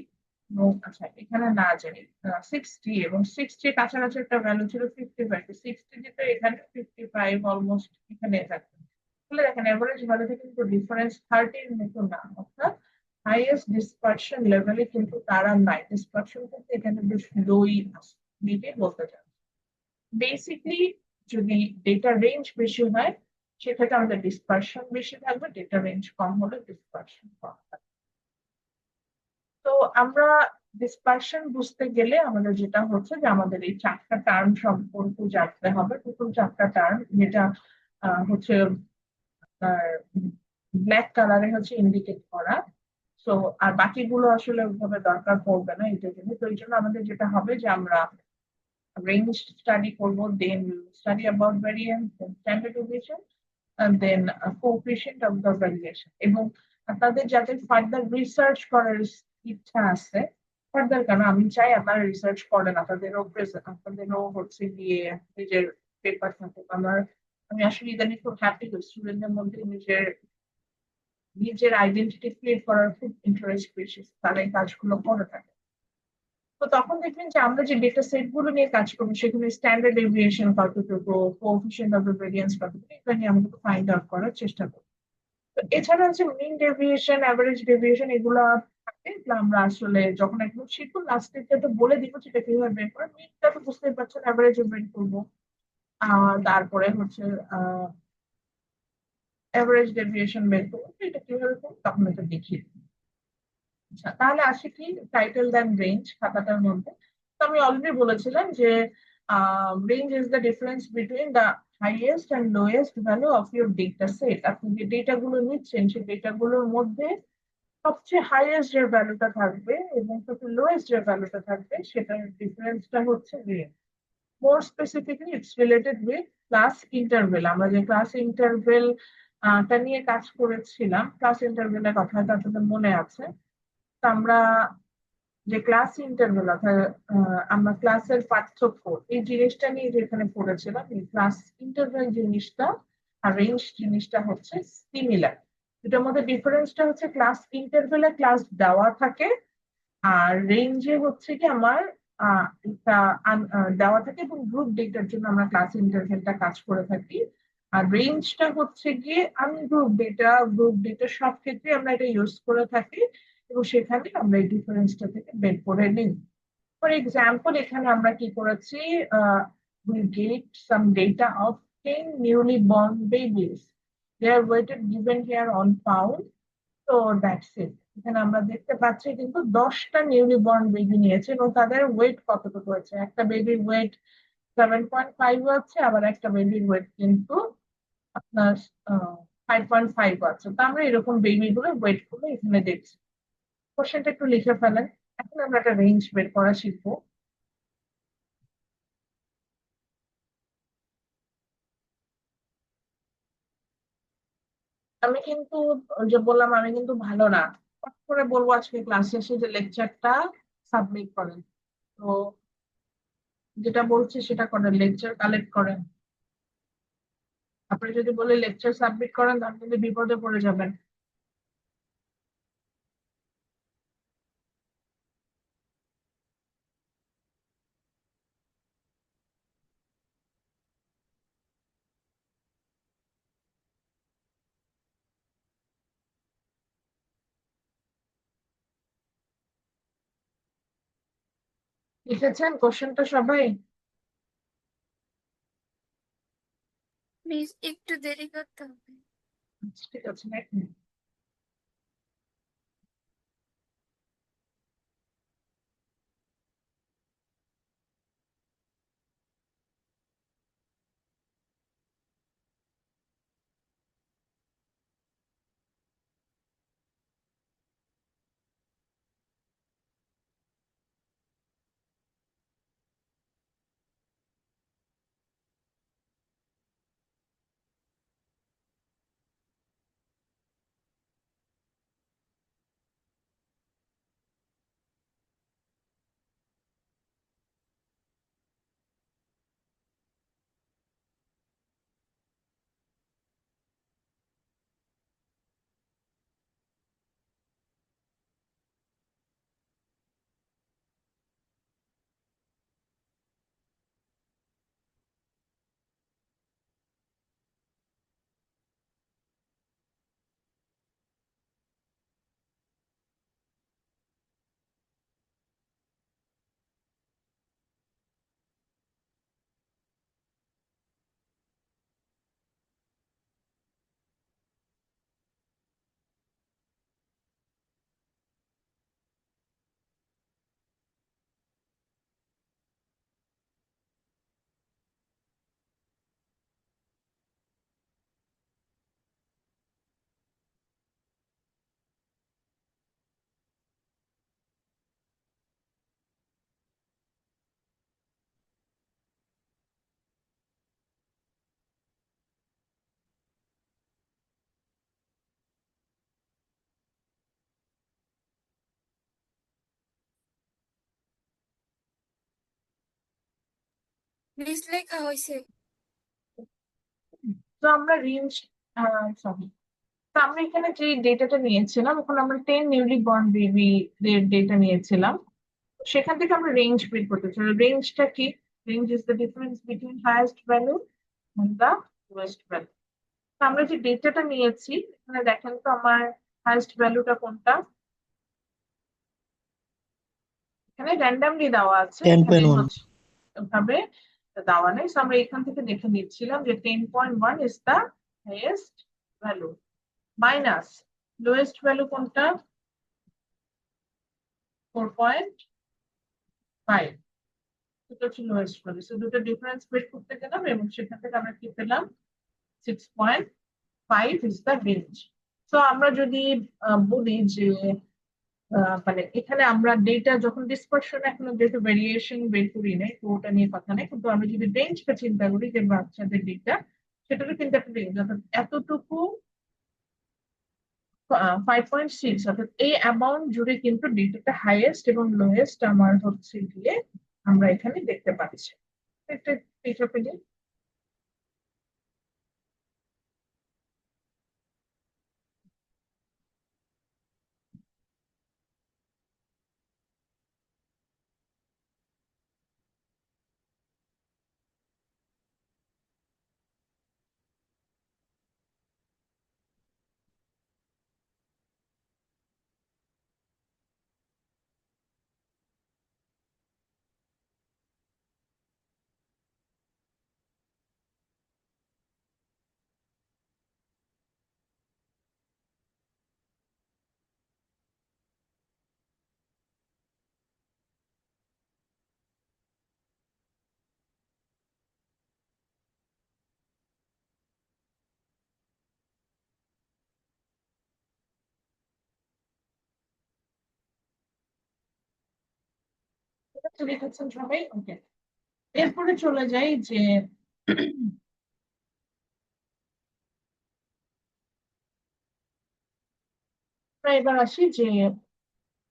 আচ্ছা এখানে না জানি 60, এবং 60 কাছাকাছি একটা ভ্যালু ছিল 55, 60 যেটা এখানে 55 অলমোস্ট এখানে থাকবে। তাহলে দেখেন অ্যাভারেজ ভ্যালুতে কিন্তু ডিফারেন্স 30 এর মতো না, অর্থাৎ হাইয়েস্ট ডিসপারশন লেভেলে কিন্তু তারা নাই, ডিসপারশন কিন্তু এখানে বেশ লোই আছে, এটাই বলতে চান। বেসিকলি যদি ডেটা রেঞ্জ বেশি হয় সেক্ষেত্রে আমাদের ডিসপারশন বেশি থাকবে, ডেটা রেঞ্জ কম হলে ডিসপারশন কম থাকবে। তো আমরা ডিসপারশন বুঝতে গেলে আমাদের যেটা হচ্ছে যে আমাদের এই 4টা টার্ম সম্পর্কে জানতে হবে, টোটাল 4টা টার্ম, যেটা হচ্ছে ব্ল্যাক কালারে হচ্ছে ইন্ডিকেট করা। সো আর বাকিগুলো আসলে ওইভাবে দরকার পড়বে না এটার জন্য। তো এই জন্য আমাদের যেটা হবে যে আমরা রেঞ্জ স্টাডি করবো, then study about variance, then standard deviation, then coefficient of the variation. এবং আপনাদের যাদের ফার্দার রিসার্চ করার ইচ্ছা আছে, ফার্দার কেন আমি চাই আপনারা রিসার্চ করেন, আপনাদেরও হচ্ছে গিয়ে নিজের পেপার থাকুক। আমি আসলে ইদানিং খুব হ্যাপি হই, স্টুডেন্টদের মধ্যে নিজের আইডেন্টিটি ক্রিয়েট করার খুব ইন্টারেস্ট বেশি, তারা এই কাজগুলো করে থাকে। তো তখন দেখবেন যে আমরা যে ডেটা সেট গুলো নিয়ে কাজ করবো সেখানে স্ট্যান্ডার্ড ডেভিয়েশন কতটুকু, কোএফিসিয়েন্ট অফ দ্য ভেরিয়েন্স কতটুকু, এটা নিয়ে আমাদের ফাইন্ড আউট করার চেষ্টা করবো। তো এছাড়া হচ্ছে মিন ডেভিয়েশন, অ্যাভারেজ ডেভিয়েশন, এগুলো থাকে, এগুলো আমরা আসলে যখন একদম শিখবো লাস্টে তো বলে দিব সেটা কিভাবে বের করে। মিনটা তো বুঝতেই পারছেন, অ্যাভারেজ বের করবো, তারপরে হচ্ছে অ্যাভারেজ ডেভিয়েশন বের করবো, এটা কিভাবে করবো তখন এটা দেখিয়ে দিই। আচ্ছা, তাহলে আসি কি টাইটেল দেন রেঞ্জ খাতাটার মধ্যে। তো আমি অলরেডি বলেছিলাম যে range is the difference between the highest and lowest value of your data set. আপনি যে ডেটা গুলো নিচ্ছেন সেই ডেটা গুলোর মধ্যে সবচেয়ে হাইয়েস্ট যে ভ্যালুটা থাকবে এবং সবচেয়ে লোয়েস্ট যে ভ্যালুটা থাকবে সেটার ডিফারেন্সটা হচ্ছে range. More specifically it's related with class interval. আমরা যে ক্লাস ইন্টারভেল টা নিয়ে কাজ করেছিলাম, ক্লাস ইন্টারভেলের কথাটা আপনাদের মনে আছে। তো আমরা যে ক্লাস ইন্টারভেল অর্থাৎ আমরা ক্লাসের পার্থক্য এই জিনিসটা নিয়ে যেখানে পড়েছিলাম, এই ক্লাস ইন্টারভেল জিনিসটা আর রেঞ্জ জিনিসটা হচ্ছে সিমিলার। এটার মধ্যে ডিফারেন্সটা হচ্ছে ক্লাস ইন্টারভেলে ক্লাস দেওয়া থাকে, আর রেঞ্জে হচ্ছে কি আমার একটা দেওয়া থাকে এবং গ্রুপ ডেটার জন্য আমরা ক্লাস ইন্টারভেলটা কাজ করে থাকি। আর রেঞ্জটা হচ্ছে গিয়ে গ্রুপ ডেটা সব ক্ষেত্রে আমরা এটা ইউজ করে থাকি এবং সেখানে আমরা এই ডিফারেন্সটা থেকে বের করে নিই। ফর এক্সাম্পল, এখানে আমরা কি করেছি, we get some data of 10 newly born babies. They are weighted given here on pound. তো দ্যাটস ইট। এখানে আমরা দেখতে পাচ্ছি কিন্তু 10টা নিউলি বর্ন বেবি নিয়েছে এবং তাদের ওয়েট কতটুকু হয়েছে। একটা বেবির ওয়েট 7.5 আছে, আবার একটা বেবির ওয়েট কিন্তু আপনার 5.5 আছে। তো আমরা এরকম বেবি গুলো ওয়েট গুলো এখানে দেখছি। কোশ্চেনটা একটু লিখে ফেলেন। এখন আমরা একটা রেঞ্জ বের করা শিখবো। আমি কিন্তু ওই যে বললাম, আমি কিন্তু ভালো না। হঠাৎ করে বলবো আজকে ক্লাস শেষে যে লেকচারটা সাবমিট করেন। তো যেটা বলছি সেটা করেন, লেকচার কালেক্ট করেন। আপনি যদি বলে লেকচার সাবমিট করেন তাহলে কিন্তু বিপদে পড়ে যাবেন। লিখেছেন কোশ্চেনটা সবাই? প্লিজ একটু দেরি করতে হবে। আচ্ছা, ঠিক আছে, এক মিনিট। প্লিজ লেখা হয়েছে। তো আমরা রেঞ্জ, সরি, তো আমরা এখানে যে ডেটাটা নিয়েছিলাম, ওখানে আমরা 10 নিউলি বর্ন বেবি দের ডেটা নিয়েছিলাম। সেখান থেকে আমরা রেঞ্জ বের করতে চাই। রেঞ্জটা কি? Range is the difference between highest value and the lowest value. আমরা যে ডেটাটা নিয়েছি, এখানে দেখেন তো আমার হাইয়েস্ট ভ্যালুটা কোনটা। এখানে র্যান্ডামলি দেওয়া আছে, এখানে 10.1 হচ্ছে ভাবে দেওয়া নেই। So আমরা এখান থেকে দেখে নিচ্ছিলাম যে 10.1 is the highest value, minus lowest value কোনটা, 4.5। এটা হচ্ছে লোয়েস্ট ভ্যালু। সো দুটো ডিফারেন্স বের করতে গেলাম এবং সেখান থেকে আমরা কি পেলাম, 6.5 ইজ দ্য রেঞ্জ। তো আমরা যদি বলি যে মানে এখানে আমরা ডেটা যখন ডিসপারশন এখনো যেহেতু ভেরিয়েশন বের করি নাই তো ওটা নিয়ে কথা নেই, কিন্তু আমরা যদি রেঞ্জটা চিন্তা করি যে বাচ্চাদের ডেটা, সেটারও কিন্তু একটা রেঞ্জ, অর্থাৎ এতটুকু 5.6, অর্থাৎ এই অ্যামাউন্ট জুড়ে কিন্তু ডেটাটা হাইয়েস্ট এবং লোয়েস্ট আমার হচ্ছে গিয়ে আমরা এখানে দেখতে পাচ্ছি। একটা পিকচার পেলে লিখেছেন সবাই, ওকে। এরপরে চলে যাই যে আমরা এবার আসি যে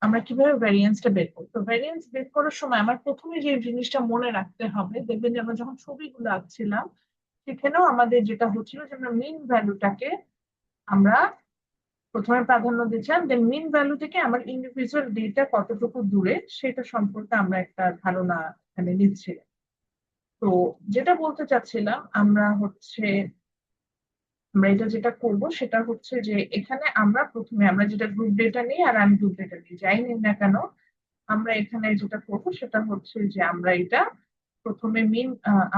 আমরা কিভাবে ভ্যারিয়েন্সটা বের করবো। তো ভ্যারিয়েন্স বের করার সময় আমার প্রথমে যে জিনিসটা মনে রাখতে হবে, দেখবেন যে আমরা যখন ছবিগুলো আঁকছিলাম সেখানেও আমাদের যেটা হচ্ছিল যে আমরা মিন ভ্যালুটাকে আমরা প্রথমে প্রাধান্য দিচ্ছিলাম, দেন মিন ভ্যালু থেকে আমার ইন্ডিভিজুয়াল ডেটা কতটুকু দূরে সেটা সম্পর্কে আমরা একটা ধারণা এখানে নিচ্ছিলাম। তো যেটা বলতে চাচ্ছিলাম আমরা হচ্ছে আমরা এটা যেটা করব সেটা হচ্ছে যে এখানে আমরা প্রথমে আমরা যেটা গ্রুপ ডেটা নিই আর আমি গ্রুপ ডেটা নিই, যাই নিই না কেন আমরা এখানে যেটা করব সেটা হচ্ছে যে আমরা এটা প্রথমে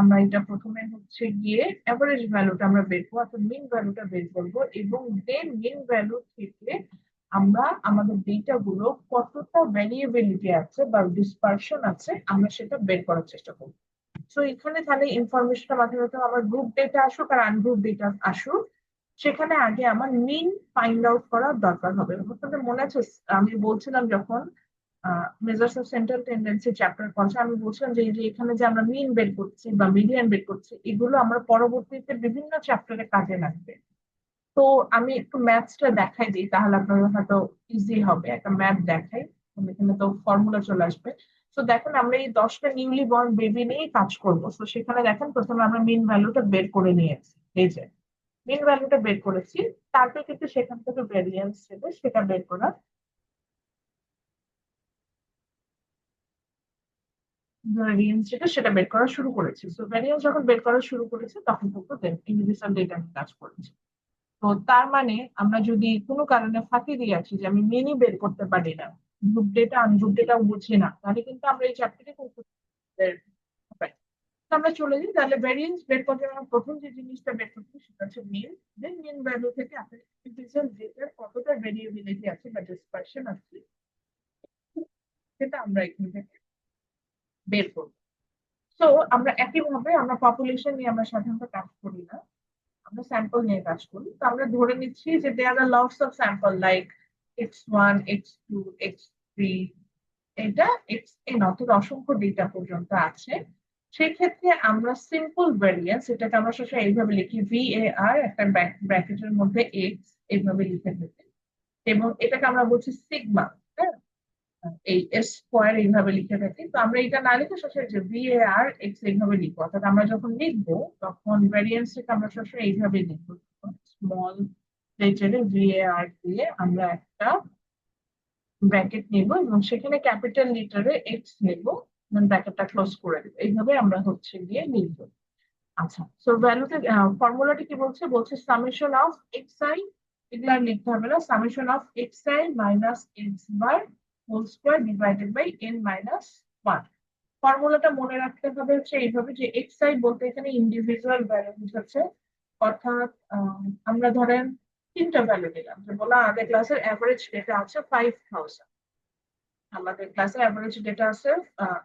আমরা এটা প্রথমে হচ্ছে গিয়ে অ্যাভারেজ ভ্যালুটা আমরা বের করবো, অর্থাৎ মিন ভ্যালুটা বের করবো, এবং দেন মিন ভ্যালু থেকে আমরা আমাদের ডেটা গুলো কতটা ভ্যারিয়েবিলিটি আছে বা ডিসপারশন আছে আমরা সেটা বের করার চেষ্টা করবো। তো এখানে তাহলে ইনফরমেশনটা মাথায় রাখতে হবে, আমার গ্রুপ ডেটা আসুক আর আনগ্রুপ ডেটা আসুক, সেখানে আগে আমার মিন ফাইন্ড আউট করার দরকার হবে। আপনাদের মনে আছে আমি বলছিলাম যখন measures of central tendency chapter পড়ছে আমি বলছিলাম যে এই যে এখানে যে আমরা মিন বের করছি বা মিডিয়ান বের করছি এগুলো আমরা পরবর্তীতে বিভিন্ন চ্যাপ্টারে কাজে লাগবে। তো আমি একটু ম্যাথসটা দেখাই দিই, তাহলে আপনাদের হয়তো ইজি হবে। একটা ম্যাথ দেখাই, এখানে তো ফর্মুলা চলে আসবে। তো দেখেন আমরা এই 10টা নিউলি বর্ন বেবি নিয়ে কাজ করবো। তো সেখানে দেখেন প্রথমে আমরা মিন ভ্যালুটা বের করে নিয়েছি, এই যে মিন ভ্যালুটা বের করেছি, তারপর কিন্তু সেখান থেকে ভ্যারিয়েন্স ছিল সেটা বের করা, ভ্যারিয়েন্স যেটা সেটা বের করা শুরু করেছি। তো ভ্যারিয়েন্স যখন বের করা শুরু করেছে তখন কিন্তু ইন্ডিভিজুয়াল ডেটা নিয়ে কাজ করেছি। তো তার মানে আমরা যদি কোনো কারণে ফাঁকি দিয়ে আছি যে আমি মিনি বের করতে পারি না, গ্রুপ ডেটা আনগ্রুপ ডেটা বুঝি না, তাহলে কিন্তু আমরা এই চ্যাপ্টারে করতে পারি। তো আমরা চলে যাই, তাহলে ভ্যারিয়েন্স বের করতে আমরা প্রথম যে জিনিসটা বের করছি সেটা হচ্ছে মিন। দেন মিন ভ্যালু থেকে আপনার ইন্ডিভিজুয়াল ডেটার কতটা ভেরিয়েবিলিটি আছে বা ডিসপারশন আছে সেটা আমরা এখান থেকে বের করবো। তো আমরা একইভাবে আমরা পপুলেশন নিয়ে আমরা সাধারণত কাজ করি না, আমরা স্যাম্পল নিয়ে কাজ করি। তো আমরা ধরে নিচ্ছি যে there are lots of sample like x1 x2 x3, এটা xn অর্থাৎ অসংখ্য ডেটা পর্যন্ত আছে। সেই ক্ষেত্রে আমরা সিম্পল ভ্যারিয়েন্স এটাকে আমরা সবসময় এইভাবে লিখি VAR একটা ব্র্যাকেটের মধ্যে x এইভাবে লিখে থাকি, এবং এটাকে আমরা বলছি সিগমা। হ্যাঁ, এই এস স্কোয়ার এইভাবে লিখে থাকি। তো আমরা এটা না লিখে সবসময় যে VAR x এইভাবে লিখবো, অর্থাৎ আমরা যখন লিখবো তখন ভ্যারিয়েন্সটাকে আমরা সবসময় এইভাবে লিখবো, স্মল লেটারে VAR দিয়ে আমরা একটা ব্র্যাকেট নিব এবং সেখানে ক্যাপিটাল লিটারে x নেব, ব্র্যাকেটটা ক্লোজ করে দেবো, এইভাবে আমরা হচ্ছে গিয়ে লিখবো। আচ্ছা, সো ভ্যালুতে ফর্মুলাটি কি বলছে, বলছে সামেশন অফ xi, এগুলো আর লিখতে হবে না, summation of xi minus x bar whole square divided by n minus 1। ফর্মুলাটা মনে রাখতে হবে হচ্ছে এইভাবে যে xi বলতে এখানে ইন্ডিভিজুয়াল ভ্যালু বুঝাচ্ছে, অর্থাৎ আমরা ধরেন তিনটা ভ্যালু নিলাম, যে বলা আমাদের ক্লাসের অ্যাভারেজ ডেটা আছে 5000, আমাদের ক্লাসে অ্যাভারেজ ডেটা আছে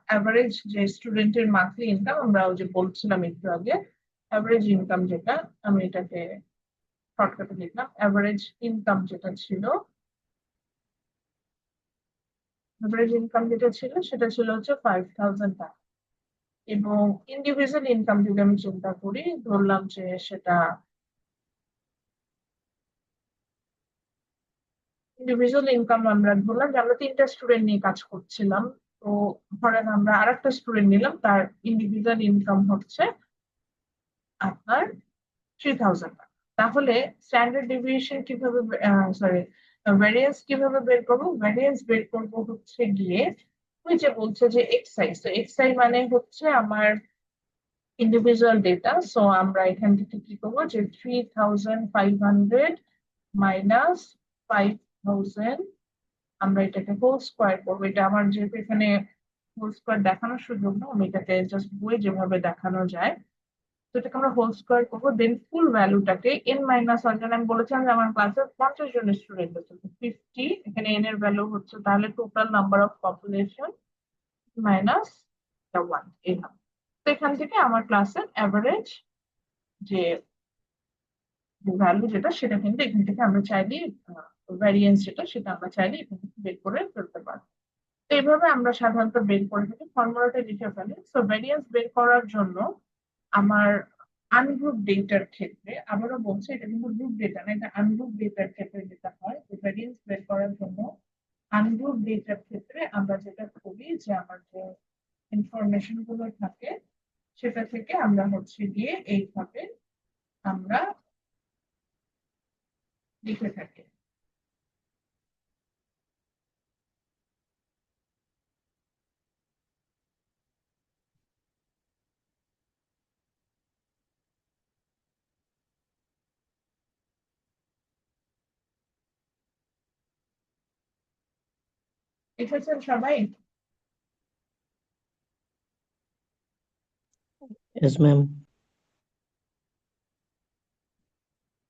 অ্যাভারেজ যে স্টুডেন্টের মান্থলি ইনকাম আমরা ওই যে বলছিলাম একটু আগে অ্যাভারেজ ইনকাম যেটা, আমি এটাকে শর্টকাটে লিখলাম অ্যাভারেজ ইনকাম যেটা ছিল, সেটা ছিল হচ্ছে 5,000 টাকা। এবং ইন্ডিভিজুয়াল ইনকাম যদি আমি চিন্তা করি, ধরলাম যে সেটা ইন্ডিভিজুয়াল ইনকাম আমরা ধরলাম যে আমরা 3টা স্টুডেন্ট নিয়ে কাজ করছিলাম। তো ধরেন আমরা আরেকটা স্টুডেন্ট নিলাম, তার ইন্ডিভিজুয়াল ইনকাম হচ্ছে আপনার 3,000 টাকা। তাহলে স্ট্যান্ডার্ড ডেভিয়েশন কিভাবে, সরি, ভ্যারিয়েন্স কিভাবে বের করবো? ভ্যারিয়েন্স বের করবো হচ্ছে গিয়ে ওই যে বলছে যে এক্সআই, তো এক্সআই মানে হচ্ছে আমার ইন্ডিভিজুয়াল ডেটা। সো আমরা এখান থেকে কি করবো, যে 3,500 মাইনাস 5,000, আমরা এটাকে হোল স্কোয়ার করবো। এটা আমার যেহেতু এখানে হোল স্কোয়ার দেখানোর সুযোগ না, আমি এটাকে জাস্ট বই যেভাবে দেখানো যায়, তো এটাকে আমরা হোল স্কোয়ার করবো। দেন ফুল ভ্যালুটাকে n-1, যেন আমি বলেছিলাম যে আমার ক্লাসে 50 জন স্টুডেন্ট আছে, 50, এখানে n এর ভ্যালু হচ্ছে তাহলে total number of population minus 1, এইভাবে। তো এখান থেকে আমার ক্লাসের অ্যাভারেজ যে ভ্যালু যেটা, সেটা কিন্তু এখান থেকে আমরা চাইলে ভ্যারিয়েন্স যেটা, সেটা আমরা চাইলে এখান থেকে বের করে ফেলতে পারবো। তো এইভাবে আমরা সাধারণত বের করে থাকি, ফর্মুলাটা লিখে ফেলি। সো ভ্যারিয়েন্স বের করার জন্য আমার আনগ্রুপ ডেটার ক্ষেত্রে, আবারও বলছি এটা কিন্তু গ্রুপ ডেটা না, এটা আনগ্রুপ ডেটার ক্ষেত্রে যেটা হয়, ভ্যারিয়েন্স বের করার জন্য আনগ্রুপ ডেটার ক্ষেত্রে আমরা যেটা করি, যে আমার যে ইনফরমেশন গুলো থাকে সেটা থেকে আমরা হচ্ছে গিয়ে এইভাবে আমরা লিখে থাকি। লিখেছেন সবাই? Yes, ma'am.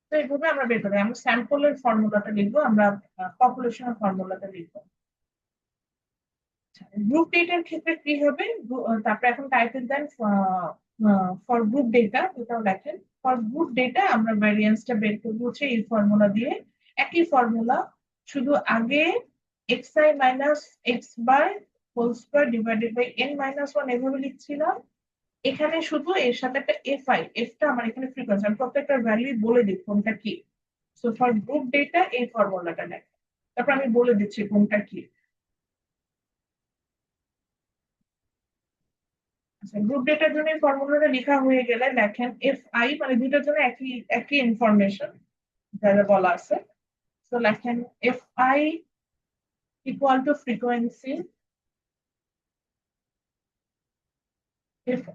তো এইভাবে আমরা বের করি। আমরা স্যাম্পলের ফর্মুলাটা লিখবো, আমরা পপুলেশনের ফর্মুলাটা লিখবো। গ্রুপ ডেটার ক্ষেত্রে কি হবে, তারপরে এখন title then for group data, এটাও লেখেন। ফর গ্রুপ ডেটা আমরা ভ্যারিয়েন্সটা বের করবো হচ্ছে এই ফর্মুলা দিয়ে, একই ফর্মুলা, শুধু আগে xi minus x bar whole square divided by n-1 এভাবে লিখছিলাম। এখানে শুধু এর সাথে একটা fi, এফটা আমার এখানে ফ্রিকোয়েন্সি, আমি প্রত্যেকটা ভ্যালু বলে দিই কোনটা কি। সো ফর গ্রুপ ডেটা এই ফর্মুলাটা লেখ, তারপর আমি বলে দিচ্ছি কোনটা কি। আচ্ছা, গ্রুপ ডেটার জন্য ফর্মুলাটা লেখা হয়ে গেলে লেখেন fi, মানে দুইটার জন্য একই একই ইনফরমেশন যা যা বলা আছে। তো লেখেন fi equal to frequency,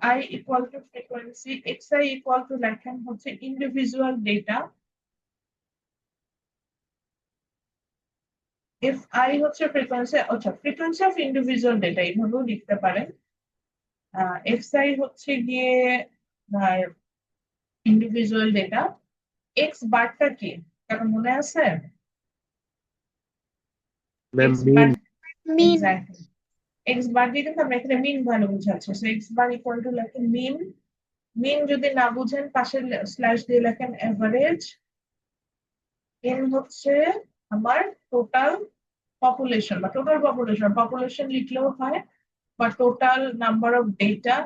fi equal to frequency, xi equal to লেখেন হচ্ছে ইন্ডিভিজুয়াল ডেটা, fi হচ্ছে ফ্রিকোয়েন্সি, আচ্ছা ফ্রিকোয়েন্সি অফ ইন্ডিভিজুয়াল ডেটা এইভাবেও লিখতে পারেন। xi হচ্ছে গিয়ে ইন্ডিভিজুয়াল ডেটা, এক্স বারটা কি কারণ মনে আছে? Ma'am x bar, mean mean exactly, x bar দিয়ে কিন্তু আমরা এখানে মিন ভ্যালু বুঝাচ্ছি। So x bar equal to লেখেন মিন, মিন যদি না বুঝেন পাশে স্ল্যাশ দিয়ে লেখেন এভারেজ, এন হচ্ছে আমার টোটাল পপুলেশন বা টোটাল পপুলেশন, পপুলেশন লিখলেও হয়, বা টোটাল নাম্বার অফ ডেটা,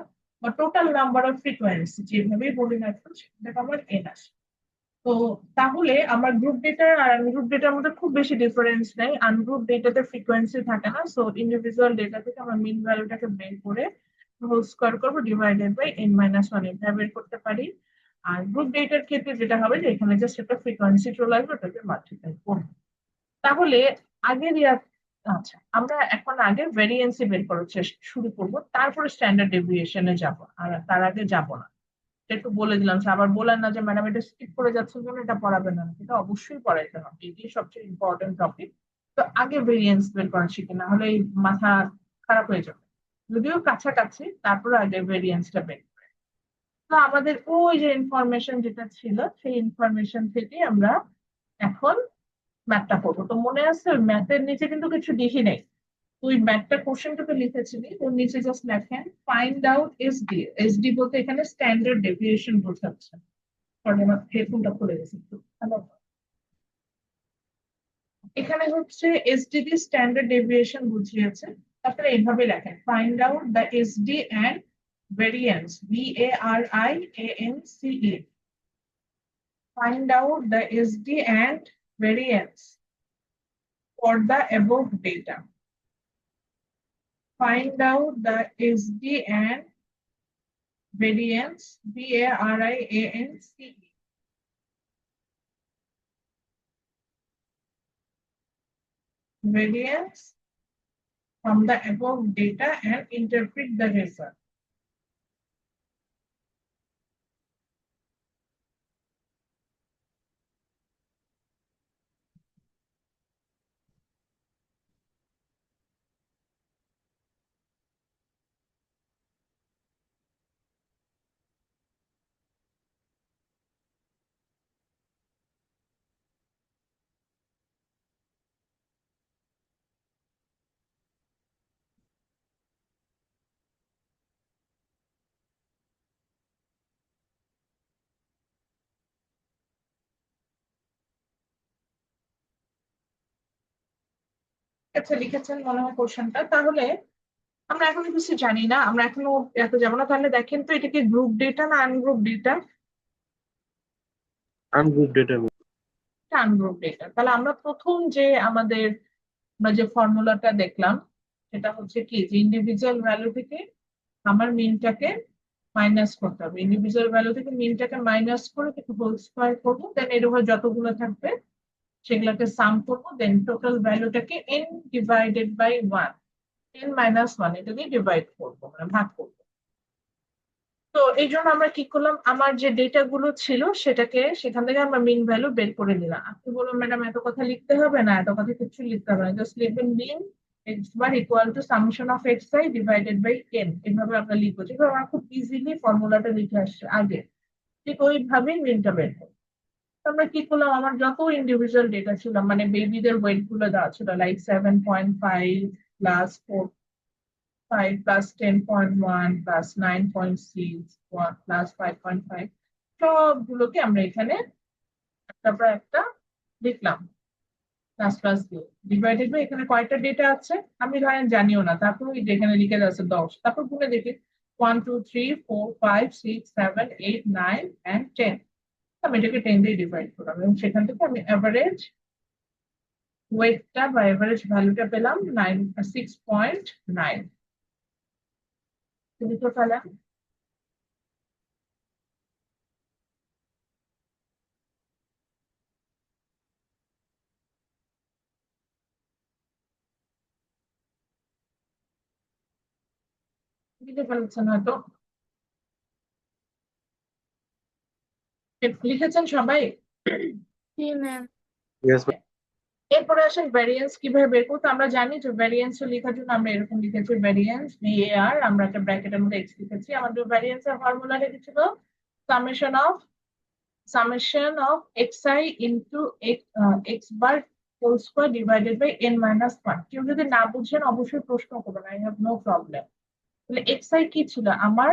বা টোটাল নাম্বার অফ ফ্রিকোয়েন্সি, যেভাবেই বলি না কেন সেটা আমার এন আসে। তো তাহলে আমার গ্রুপ ডেটা আর আনগ্রুপ ডেটার মধ্যে খুব বেশি ডিফারেন্স নেই, আনগ্রুপ ডেটাতে ফ্রিকোয়েন্সি থাকে না। সো ইন্ডিভিজুয়াল ডেটা থেকে আমরা মিন ভ্যালুটাকে বের করে হোল স্কোয়ার করবো ডিভাইডেড বাই n-1, এটা বের করতে পারি। আর গ্রুপ ডেটার ক্ষেত্রে যেটা হবে যে এখানে জাস্ট একটা ফ্রিকোয়েন্সি চলে আসবে, ওটাকে মাল্টিপ্লাই করবো। তাহলে আগের আচ্ছা, আমরা এখন আগে ভেরিয়েন্সি বের করার চেষ্টা শুরু করবো, তারপরে স্ট্যান্ডার্ড ডেভিয়েশনে যাব, আর তার আগে যাব না। একটু বলে দিলাম, আবার বলেন না যে ম্যাডাম এটা স্কিপ করে যাচ্ছে জন্য এটা পড়াবে না, এটা অবশ্যই পড়াইতে হবে, এটাই সবচেয়ে ইম্পর্টেন্ট টপিক। তো আগে ভেরিয়েন্স বের করা শিখি, না হলে এই মাথা খারাপ হয়ে যাবে। যদিও কাছাকাছি, তারপরে আগে ভেরিয়েন্সটা বের করে। তো আমাদের ওই যে ইনফরমেশন যেটা ছিল, সেই ইনফরমেশন থেকে আমরা এখন ম্যাথটা করবো। তো মনে আছে ম্যাথের নিচে কিন্তু কিছু লিখি নাই, তুই ম্যাথটা কোশ্চেনটাতে লিখেছিলি, তোর নিচে জাস্ট লেখেন ফাইন্ড আউট এসডি, এসডি বলতে এখানে স্ট্যান্ডার্ড ডেভিয়েশন বোঝাচ্ছে। সরি আমার হেডফোনটা খুলে গেছে একটু হ্যালো এখানে হচ্ছে এসডিডি স্ট্যান্ডার্ড ডেভিয়েশন বুঝিয়েছে তারপরে এইভাবে লেখেন find out the SD and variance VARIANCE find out the SD and variance for the above data. Find out the SD and variance VARIANCE. Variance from the above data and interpret the result. আচ্ছা লিখেছেন মনে হয় কোশ্চেনটা তাহলে আমরা এখনো কিছু জানি না আমরা এখনো এত যাবো না তাহলে দেখেন তো এটা কি গ্রুপ ডেটা না ungroup data Ungroup data, ma'am. Ungroup data তাহলে আমরা প্রথম যে আমাদের আমরা যে ফর্মুলাটা দেখলাম সেটা হচ্ছে কি যে ইন্ডিভিজুয়াল ভ্যালু থেকে আমার মিনটাকে মাইনাস করতে হবে ইন্ডিভিজুয়াল ভ্যালু থেকে মিনটাকে মাইনাস করে তাকে হোল স্কোয়ার করবো দেন এর উপর যতগুলো থাকবে সেগুলোকে সাম করবো দেন টোটাল ভ্যালুটাকে n divided by 1 n minus 1 এটা দিয়ে ডিভাইড করবো মানে ভাগ করবো তো এই জন্য আমরা কি করলাম আমার যে ডেটা গুলো ছিল সেটাকে সেখান থেকে আমরা মিন ভ্যালু বের করে নিলাম আপনি বলুন ম্যাডাম এত কথা লিখতে হবে না এত কথা কিছু লিখতে হবে না জাস্ট লিখবেন mean x bar equal to summation of xi divided by n এইভাবে আমরা লিখবো যেভাবে আমরা খুব ইজিলি ফর্মুলাটা লিখে আসছে আগে ঠিক ওইভাবে মিনটা বের করবো তো আমরা কি করলাম আমার যত ইন্ডিভিজুয়াল ডেটা ছিল মানে বেবিদের ওয়েট গুলো দেওয়া ছিল like 7.5 plus 5 plus 10.1 plus 9.6 plus 5.5 সবগুলোকে আমরা এখানে একটা পর একটা লিখলাম প্লাস প্লাস দিয়ে ডিভাইডেড বাই এখানে কয়টা ডেটা আছে আমি ধরেন জানিও না তারপর এখানে লিখে যাচ্ছে 10 তারপর গুণে দেখি 1 2 3 4 5 6 7 8 9 and 10 আমি এটাকে 10 দিয়ে ডিভাইড করলাম এবং সেখান থেকে আমি অ্যাভারেজ ওয়েটটা বা অ্যাভারেজ ভ্যালুটা পেলাম 6.9 লিখে ফেলা লিখে ফেলছেন হয়তো লিখেছেন সবাই জি ম্যাম Yes, ma'am. এরপরে আসেন ভ্যারিয়েন্স কিভাবে বের করতে আমরা জানি যে ভ্যারিয়েন্স লেখার জন্য আমরা এরকম লিখেছি ভ্যারিয়েন্স VAR আমরা একটা ব্র্যাকেটের মধ্যে x লিখেছি আমাদের ভ্যারিয়েন্স এর ফর্মুলা লিখেছিল summation of xi into x bar whole square divided by n minus 1 কেউ যদি না বুঝেন অবশ্যই প্রশ্ন করবেন আই হ্যাভ নো প্রবলেম তাহলে xi কি ছিল আমার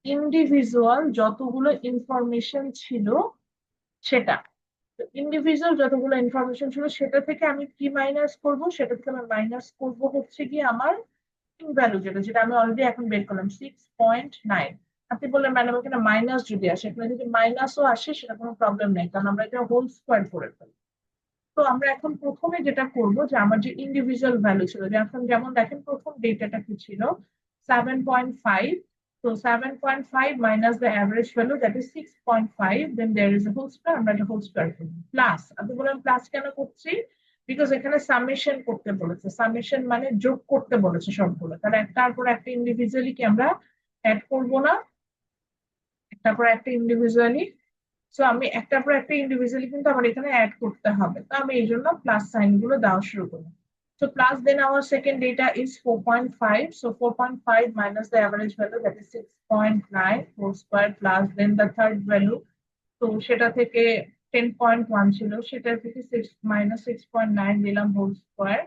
ইন্ডিভিজুয়াল যতগুলো ইনফরমেশন ছিল সেটা ইন্ডিভিজুয়াল যতগুলো ইনফরমেশন ছিল সেটা থেকে আমি কি মাইনাস করব সেটা থেকে আমি মাইনাস করব হচ্ছে কি আমার ভ্যালু যেটা যেটা আমি অলরেডি এখন বের করলাম 6.9 আপনি বললেন ম্যাডাম এখানে মাইনাস যদি আসে এখানে যদি মাইনাসও আসে সেটা কোনো প্রবলেম নেই কারণ আমরা এটা হোল স্কোয়ার করে ফেলি তো আমরা এখন প্রথমে যেটা করব যে আমার যে ইন্ডিভিজুয়াল ভ্যালু ছিল যেমন দেখেন প্রথম ডেটাটা কি ছিল 7.5 so 7.5 minus the average value that is 6.5 then there is a whole square আমরা একটা হোল স্কয়ার করব প্লাস আপনি বলেন প্লাস কেন করছি বিকজ এখানে সামেশন করতে বলেছে সামেশন মানে যোগ করতে বলেছে সবগুলো তাহলে একটার পর একটা ইন্ডিভিজুয়ালি কি আমরা অ্যাড করব না একটার পর একটা ইন্ডিভিজুয়ালি সো আমি একটার পর একটা ইন্ডিভিজুয়ালি কিন্তু আমার এখানে অ্যাড করতে হবে তো আমি এই জন্য প্লাস সাইন গুলো দেওয়া শুরু করব So plus then our second data is 4.5. So 4.5 minus the average value that is 6.9 whole square plus then the third value. So সেটা থেকে 10.1 ছিল সেটা থেকে 6 minus 6.9 দিলাম whole square.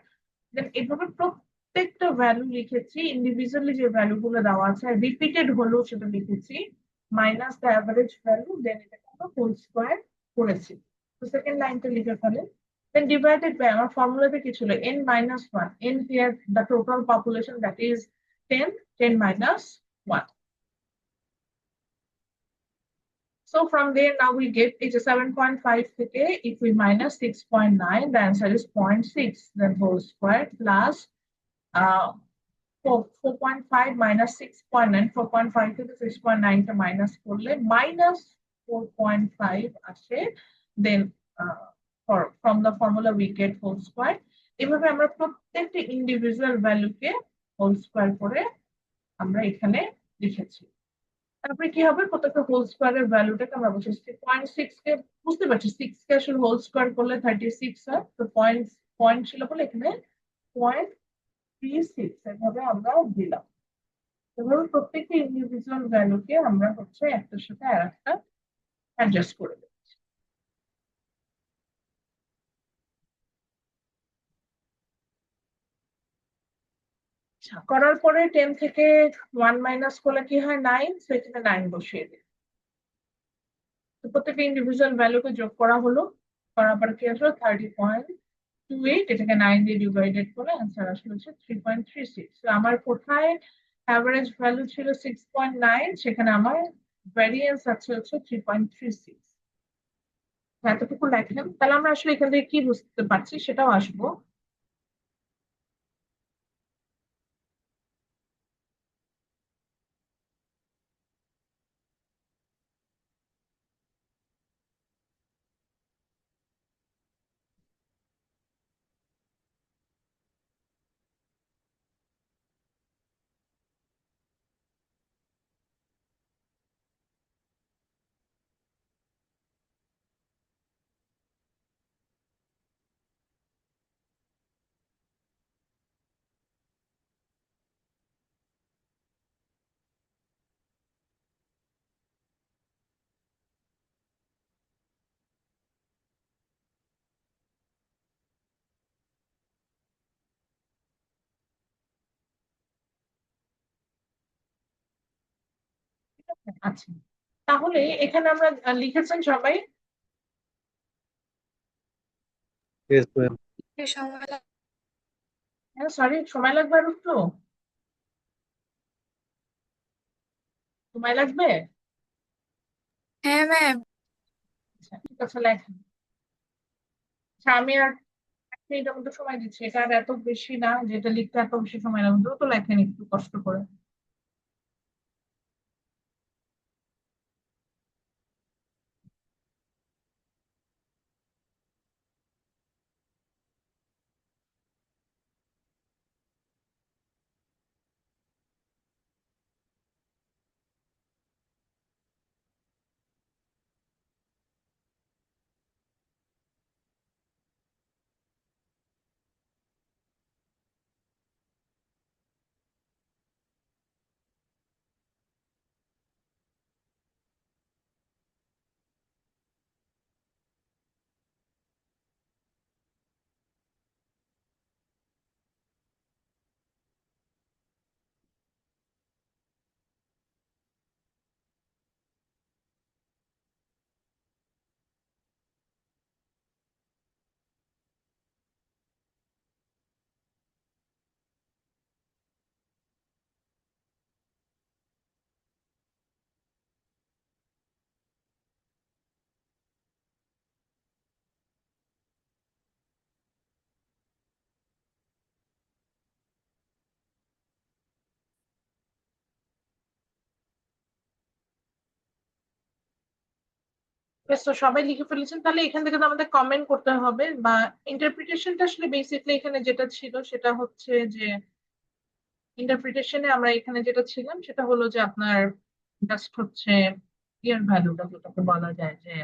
Then এভাবে প্রত্যেকটা ভ্যালু লিখেছি ইন্ডিভিজুয়ালি যে ভ্যালু গুলো দেওয়া আছে রিপিটেড হলো সেটা লিখেছি মাইনাস দ্য অ্যাভারেজ ভ্যালু দেন এটাকে আমরা হোল স্কোয়ার করেছি। তো সেকেন্ড লাইনটা লিখে ফেলেন। Then divided by our formula কি ছিল n minus 1, n here the total population that is 10, 10 minus 1. So from there now we get it is 7.5 থেকে if we minus 6.9 the answer is 0.6 then whole square plus 4.5 minus 6.9, 4.5 থেকে 6.9 টা minus করলে minus 4.5 আসে, then from the formula we get whole square. এভাবে আমরা প্রত্যেকটি individual ভ্যালুকে whole square করে আমরা এখানে লিখেছি। তারপরে কি হবে, প্রত্যেকটা হোল স্কোয়ারের ভ্যালুটাকে আমরা বসেছি 0.6 কে, বুঝতে পারছি 6 কে আসলে হোল স্কোয়ার করলে 36 হয়, তো পয়েন্ট পয়েন্ট ছিল বলে এখানে 0.36 এভাবে আমরা দিলাম। এভাবে প্রত্যেকটা ইন্ডিভিজুয়াল ভ্যালুকে আমরা হচ্ছে একটার সাথে আর একটা অ্যাডজাস্ট করে দেব। আচ্ছা, করার পরে 10 থেকে 1 মাইনাস করলে কি হয় 9, সেখানে 9 বসিয়ে দিই। তো প্রত্যেকটা ইন্ডিভিজুয়াল ভ্যালুকে যোগ করা হলো, করার পরে কি আসলো 30.28, এটাকে 9 দিয়ে ডিভাইডেড করে অ্যান্সার আসলে হচ্ছে 3.36। তো আমার কোথায় অ্যাভারেজ ভ্যালু ছিল 6.9, সেখানে আমার ভ্যারিয়েন্স আছে হচ্ছে 3.36। এতটুকু লেখেন, তাহলে আমরা আসলে এখান থেকে কি বুঝতে পারছি সেটাও আসবো। আচ্ছা, তাহলে এখানে আমরা লিখেছেন সবাই? Yes, ma'am. সময় হ্যাঁ, সরি, সময় লাগবে আর একটু, সময় লাগবে। হ্যাঁ ম্যাম। আচ্ছা ঠিক আছে, লেখেন। আচ্ছা, আমি আর 1 মিনিটের মতো সময় দিচ্ছি, এটা আর এত বেশি না যেটা লিখতে এত বেশি সময় লাগবে, দ্রুত লেখেন একটু কষ্ট করে। বেশ, তো সবাই লিখে ফেলেছেন, তাহলে এখান থেকে তো আমাদের কমেন্ট করতে হবে, বা ইন্টারপ্রিটেশনটা আসলে বেসিকলি এখানে যেটা ছিল সেটা হচ্ছে যে ইন্টারপ্রিটেশনে আমরা এখানে যেটা ছিলাম সেটা হলো যে আপনার জাস্ট হচ্ছে ইয়ার ভ্যালুটা যেটাকে বলা যায় যে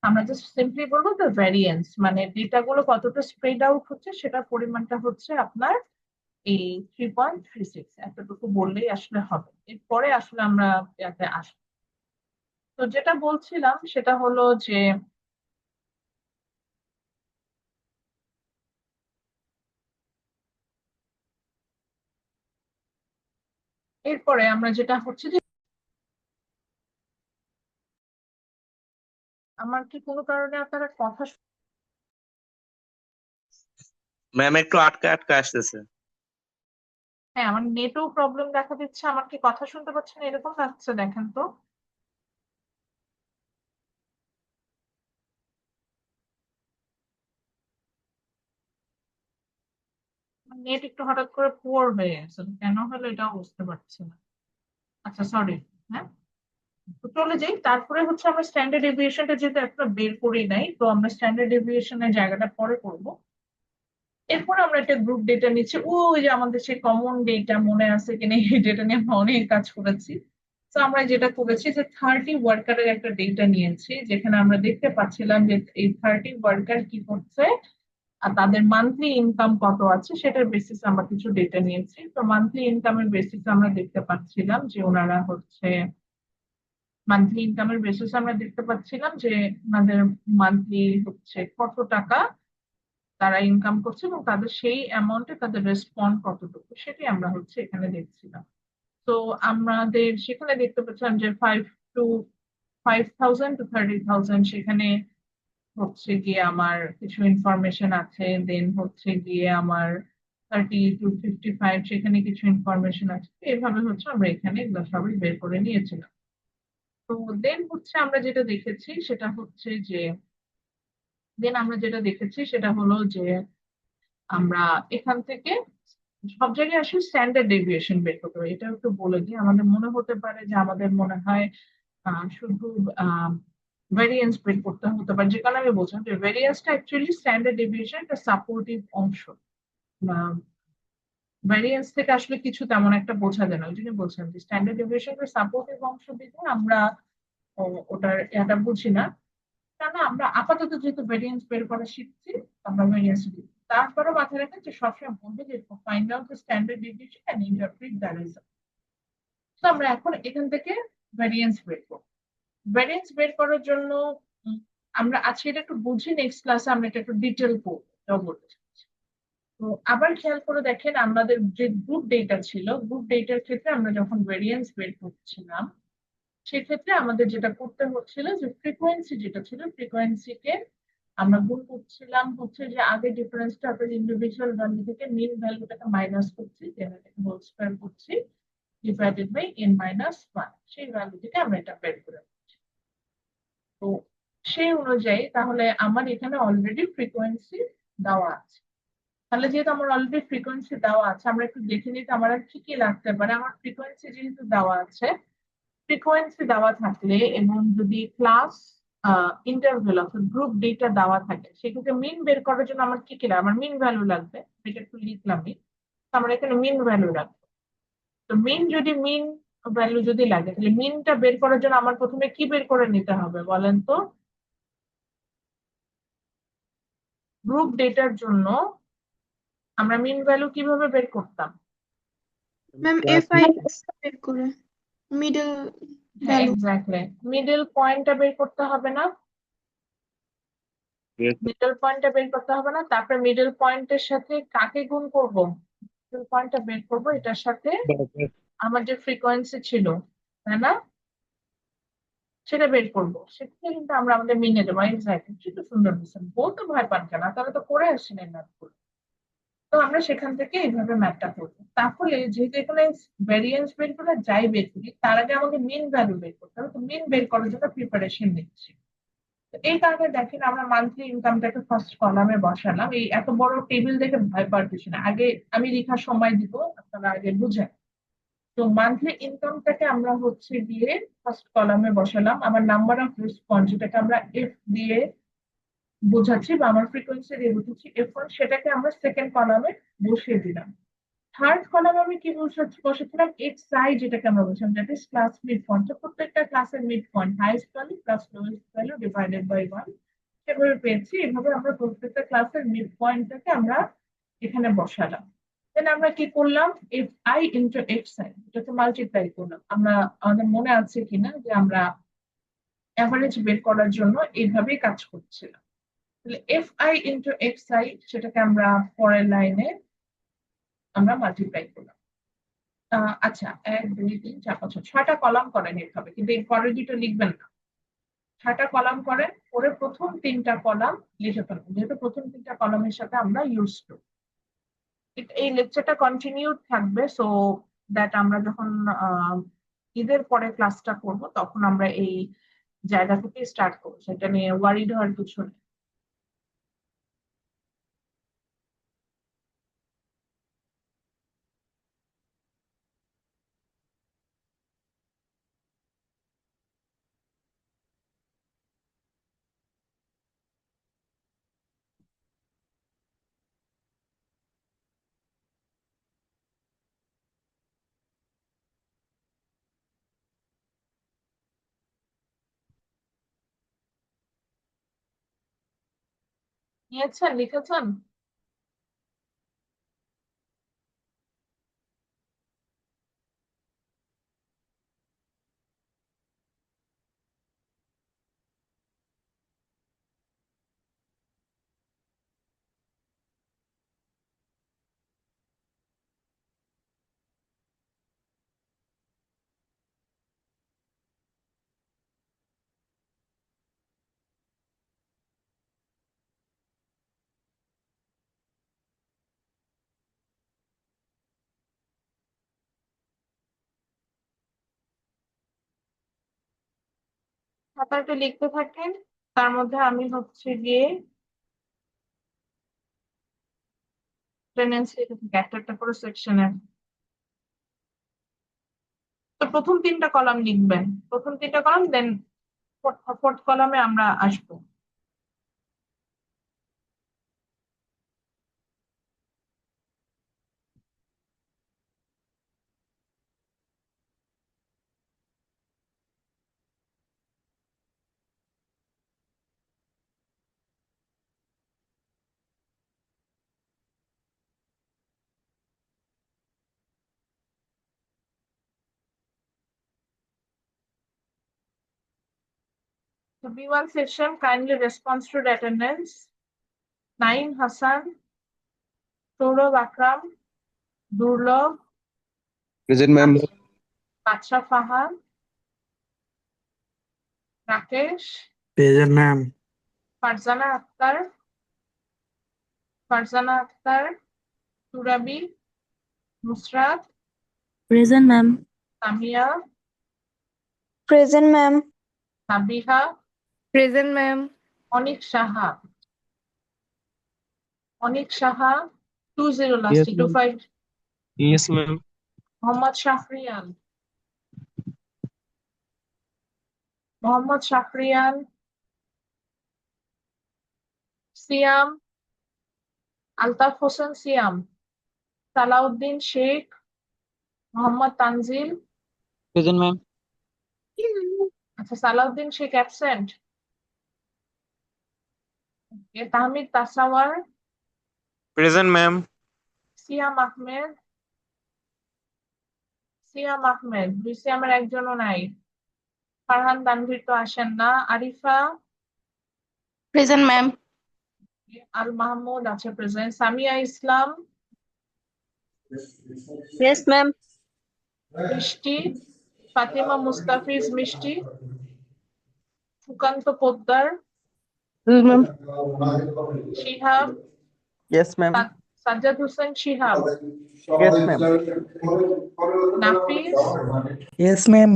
আমরা জাস্ট সিম্পলি বলবো দ্য ভ্যারিয়েন্স, মানে ডেটা গুলো কতটা স্প্রেড আউট হচ্ছে সেটার পরিমাণটা হচ্ছে আপনার এই 3.36, এতটুকু বললেই আসলে হবে। এরপরে আসলে আমরা ইয়াতে আসবো। তো যেটা বলছিলাম সেটা হলো যে এরপরে আমরা যেটা হচ্ছে যে আমার কি কোনো কারণে আপনারা কথা ম্যাম একটু আটকে আটকে আসতেছে। হ্যাঁ, আমার নেটও প্রবলেম দেখা দিচ্ছে। আমার কি কথা শুনতে পাচ্ছেন এরকম লাগছে, দেখেন তো। নেট একটু হঠাৎ করে পুয়ার হয়ে গেছে, তো কেন হলো এটাও বুঝতে পারছি না। আচ্ছা, সরি। হ্যাঁ, তো চলে যাই। তারপরে হচ্ছে আমরা স্ট্যান্ডার্ড ডেভিয়েশনটা যেহেতু একটা বের করি নাই, তো আমরা স্ট্যান্ডার্ড ডেভিয়েশনের জায়গাটা পরে করব। এরপর আমরা একটা গ্রুপ ডেটা নিচ্ছি, ওই যে আমাদের সেই কমন ডেটা মনে আছে কিনা, এই ডেটা নিয়ে আমরা অনেক কাজ করেছি। তো আমরা যেটা করেছি যে 30 ওয়ার্কারের একটা ডেটা নিয়েছি, যেখানে আমরা দেখতে পাচ্ছিলাম যে এই 30 ওয়ার্কার কি করছে আর তাদের মান্থলি ইনকাম কত আছে সেটার বেসিস আমরা কিছু ডেটা নিয়েছি। তো মান্থলি ইনকামের বেসিস আমরা দেখতে পাচ্ছিলাম যে ওনারা হচ্ছে মান্থলি ইনকামের বেসিস আমরা দেখতে পাচ্ছিলাম যে ওনাদের মান্থলি হচ্ছে কত টাকা তারা ইনকাম করছে এবং তাদের সেই অ্যামাউন্টে তাদের রেসপন্ড কতটুকু সেটাই আমরা হচ্ছে এখানে দেখছিলাম। তো আমাদের সেখানে দেখতে পাচ্ছিলাম যে 5,000 to 30,000 সেখানে হচ্ছে গিয়ে আমার কিছু ইনফরমেশন আছে। দেন হচ্ছে গিয়ে আমার 30 to 55 সেখানে কিছু ইনফরমেশন আছে। তো এভাবে হচ্ছে আমরা এখানে এগুলো সবই বের করে নিয়েছিলাম। তো দেন হচ্ছে আমরা যেটা দেখেছি সেটা হচ্ছে যে দেন আমরা যেটা দেখেছি সেটা হলো যে আমরা এখান থেকে সব জায়গায় আসলে স্ট্যান্ডার্ড ডেভিয়েশন বের করতে হবে। এটা একটু বলে দিই, আমাদের মনে হতে পারে যে আমাদের মনে হয় শুধু ভ্যারিয়েন্স বের করতে হতে পারে, যে কারণে আমি বলছিলাম যে ভ্যারিয়েন্সটা অ্যাকচুয়ালি স্ট্যান্ডার্ড ডেভিয়েশন একটা সাপোর্টিভ অংশ। ভ্যারিয়েন্স থেকে আসলে কিছু তেমন একটা বোঝা যায় না, ওই জন্য বলছিলাম যে স্ট্যান্ডার্ড ডেভিয়েশন এর সাপোর্টিভ অংশ দিতে আমরা ওটার এটা বুঝি না। কারণ আমরা আপাতত যেহেতু ভ্যারিয়েন্স বের করা শিখছি, আমরা ভ্যারিয়েন্স দিই। তারপরে মাথায় রাখেন যে সবসময় বলবে যে find out the standard deviation and interpret the result. তো আমরা এখন এখান থেকে ভ্যারিয়েন্স বের করব। ভ্যারিয়েন্স বের করার জন্য উম, আমরা আজকে এটা একটু বুঝি, নেক্সট ক্লাসে আমরা এটা একটু ডিটেল করবো, এটাও বলতে চাচ্ছি। তো আবার খেয়াল করে দেখেন আমাদের যে গ্রুপ ডেটা ছিল, গ্রুপ ডেটার ক্ষেত্রে আমরা যখন ভ্যারিয়েন্স বের করছিলাম সেক্ষেত্রে আমাদের যেটা করতে হচ্ছিল যে ফ্রিকোয়েন্সি যেটা ছিল, ফ্রিকোয়েন্সিকে আমরা গুণ করছিলাম হচ্ছে যে আগে ডিফারেন্সটা আপনার ইন্ডিভিজুয়াল ভ্যালু থেকে মিন ভ্যালুটাকে মাইনাস করছি, দেন এটাকে হোল স্কয়ার করছি, ডিভাইডেড বাই n-1, সেই ভ্যালু থেকে আমরা এটা বের করে নিচ্ছি। তো সেই অনুযায়ী তাহলে আমার এখানে অলরেডি ফ্রিকোয়েন্সি দেওয়া আছে। তাহলে যেহেতু আমার অলরেডি ফ্রিকোয়েন্সি দেওয়া আছে, আমরা একটু দেখে নিতে আমার আর কি কি লাগতে পারে। আমার ফ্রিকোয়েন্সি যেহেতু দেওয়া আছে, ফ্রিকোয়েন্সি দেওয়া থাকলে এবং যদি ক্লাস ইন্টারভেল অর্থাৎ গ্রুপ ডেটা দেওয়া থাকে, সেক্ষেত্রে মিন বের করার জন্য আমার কি কি লাগবে, আমার মিন ভ্যালু লাগবে। এটা একটু লিখলামই। তো আমরা এখানে মিন ভ্যালু রাখবো। তো মিন যদি মিন ভ্যালু যদি লাগে, তাহলে মিনটা বের করার জন্য আমার প্রথমে কি বের করে নিতে হবে বলেন তো? গ্রুপ ডেটার জন্য আমরা মিন ভ্যালু কিভাবে বের করতাম? ম্যাম ক্লাস FI বের করে মিডল হ্যাঁ, ভ্যালু। এক্স্যাক্টলি, মিডল পয়েন্টটা বের করতে হবে না? মিডল পয়েন্টটা বের করতে হবে না? তারপরে মিডল পয়েন্টের সাথে কাকে গুণ করব? মিডল পয়েন্টটা বের করব এটার সাথে আমার যে ফ্রিকোয়েন্সি ছিল, তাই না, সেটা বের করব। সেটা কিন্তু আমরা আমাদের মিনে দেবো। এক্স্যাক্টলি, সেটা সুন্দর বলছেন। বলতে ভয় পান কেন, তাহলে তো করে আসছেন ম্যাথ করে। তো আমরা সেখান থেকে এইভাবে ম্যাথটা করবো। তাহলে যেহেতু এখানে ভ্যারিয়েন্স বের করে যাই বের করি, তার আগে আমাকে মিন ভ্যালু বের করতে হবে। তো মিন বের করার জন্য প্রিপারেশন নিচ্ছি। তো এই কারণে দেখেন আমরা মান্থলি ইনকামটাকে ফার্স্ট কলামে বসালাম। এই এত বড় টেবিল দেখে ভয় পাওয়ার কিছু না, আগে আমি লেখার সময় দিব, আপনারা আগে বুঝেন। তো মান্থলি ইনকামটাকে আমরা হচ্ছে গিয়ে ফার্স্ট কলামে বসালাম। আমার নাম্বার অফ রেসপন্স যেটাকে আমরা এফ দিয়ে বোঝাচ্ছি বা আমার ফ্রিকোয়েন্সি দিয়ে বোঝাচ্ছি F1, সেটাকে আমরা সেকেন্ড কলামে বসিয়ে দিলাম। থার্ড কলাম আমি কি বসেছিলাম xi, যেটাকে আমরা বলছিলাম that is class mid point. তো প্রত্যেকটা ক্লাসের mid point highest value plus lowest value divided by 1 সেভাবে পেয়েছি। এভাবে আমরা প্রত্যেকটা ক্লাসের মিড পয়েন্টটাকে আমরা এখানে বসালাম। দেন আমরা কি করলাম, fi ইন্টু xi এটাকে মাল্টিপ্লাই করলাম। আমরা আমাদের মনে আছে কিনা যে আমরা অ্যাভারেজ বের করার জন্য এইভাবেই কাজ করছিলাম। তাহলে fi ইন্টু xi সেটাকে আমরা পরের লাইনে আমরা মাল্টিপ্লাই করলাম। আচ্ছা, 1 2 3 4 5 6টা কলাম করে নিতে হবে, কিন্তু এই পরের দুটো লিখবেন না। 6টা কলাম করেন, করে প্রথম 3টা কলাম লিখে ফেলুন, যেহেতু প্রথম 3টা কলামের সাথে আমরা ইউজ টু। এই লেকচারটা কন্টিনিউ থাকবে, সো দ্যাট আমরা যখন ঈদের পরে ক্লাসটা করব তখন আমরা এই জায়গা থেকে স্টার্ট করবো, সেটা নিয়ে ওয়ারিড হওয়ার কিছু নেই। নিয়েছেন, লিখেছেন? খাতাতে লিখতে থাকেন, তার মধ্যে আমি হচ্ছে গিয়ে টেন্ডেন্সি লিখে থাকি একটা একটা করে সেকশনে। তো প্রথম 3টা কলাম লিখবেন, প্রথম 3টা কলাম, দেন ফোর্থ কলামে আমরা আসবো। So B1 session, kindly response to the attendance. Naeem Hassan, Saurabh Akram, Durlab, present ma'am. Baksha Fahan, Rakesh, present ma'am. Farzana Akhtar, Turabi, Nusrat, Present, ma'am. Samia, Present, ma'am. Sabiha, Present, ma'am. Onik Shaha, 20 last, 25, Yes, ma'am. Mohammad Shafriyan, Siam, Altaf Hossain Siam, Salauddin Sheikh, Mohammad Tanzil, present ma'am. আচ্ছা Salauddin Sheikh absent. Tahmid Tasawar, present ma'am. Siam Ahmed, দুই সিয়ামের একজনও নাই। ফারহান তানভীর তো আসেন না। Arifa, Present, ma'am. Al Mahmud আছে present. Samia Islam, Yes, ma'am. মিষ্টি, Fatima Mustafiz Mishti, Sukanta Poddar, Yes, ma'am. Shihab, Yes, ma'am. Sajjad Hossain Shihab, Yes, ma'am. Nafis, Yes, ma'am.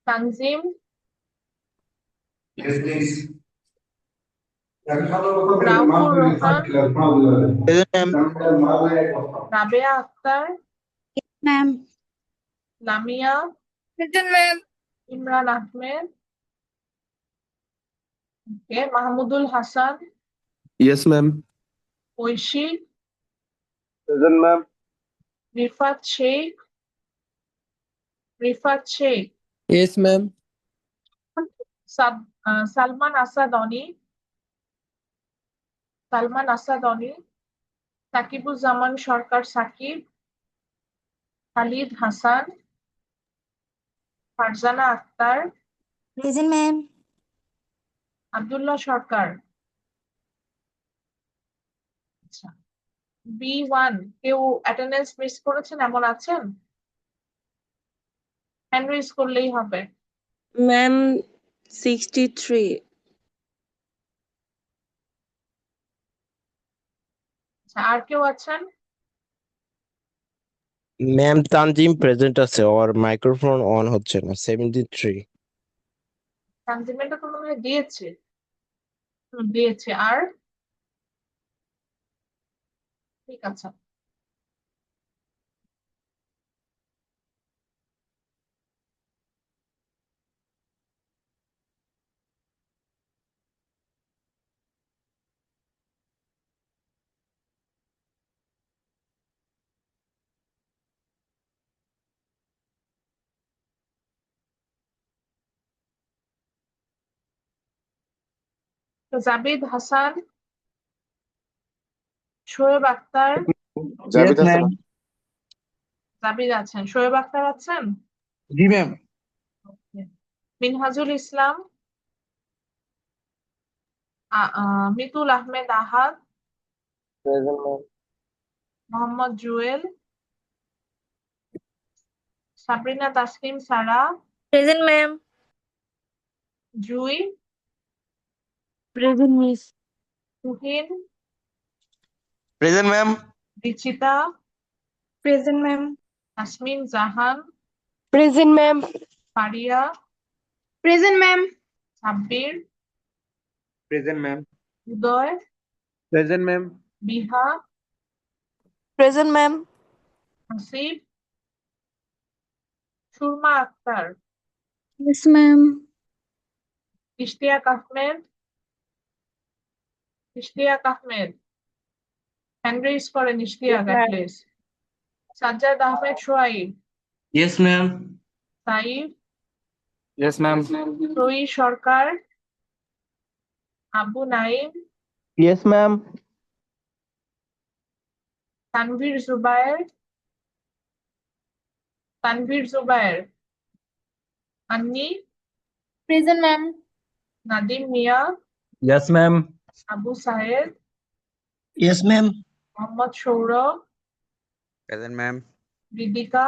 Tanzim, Raufur Rahman, present ma'am. Rabeya Akter, Ma'am. Lamia, Present, ma'am. Imran Ahmed, Mahmudul Hasan, Yes, ma'am. Oishi, Present, ma'am. Rifat Sheikh, Yes, ma'am. Salman Asad Oni, Sakibuzzaman Sarkar Sakib, Khalid Hasan, Farzana Akter, Present, ma'am. Abdullah Sarkar. আচ্ছা, B1 কেউ অ্যাটেন্ডেন্স মিস করেছেন এমন আছেন? হ্যান্ড রেজ করলেই হবে। Ma'am 63. আচ্ছা, আর কেউ আছেন? ম্যাম তানজিম প্রেজেন্ট আছে, ওর মাইক্রোফোন অন হচ্ছে না। 73। ট্রানজিমেন্টটা তো মনে হয় দিয়েছে। দিয়েছে। আর ঠিক আছে। তো জাবিদ হাসান, শোয়েব আক্তার, জাবিদ হাসান ma'am. জাবিদ আছেন, শোয়েব আক্তার আছেন, জি ma'am. Minhajul Islam, Mitul Ahmed Ahad, Present, ma'am. Mohammad Jewel, Sabrina Taslim Sara, Present, ma'am. Jui, Present, miss. Tuhin, present ma'am Richita, Present, ma'am. Tasmin Jahan, Present, ma'am. Faria, Present, ma'am. Sabbir, present ma'am Uday, Present, ma'am. Biha, Present, ma'am. Hasib, Surma Akhtar, Yes, ma'am. Ishtiaq Ahmed, Ishtiaq Ahmed, hand raise করেন Ishtiaq please. Sajjad Ahmed Sohaib, yes ma'am. Saif, yes ma'am. Rui Sarkar, Abu Naim, Yes, ma'am. Tanvir Zubair, Tanvir Zubair, Anni, Present, ma'am. Nadim Mia, yes ma'am. Abu Sahed, yes ma'am. Mohammad Sourav, present ma'am. Ridika,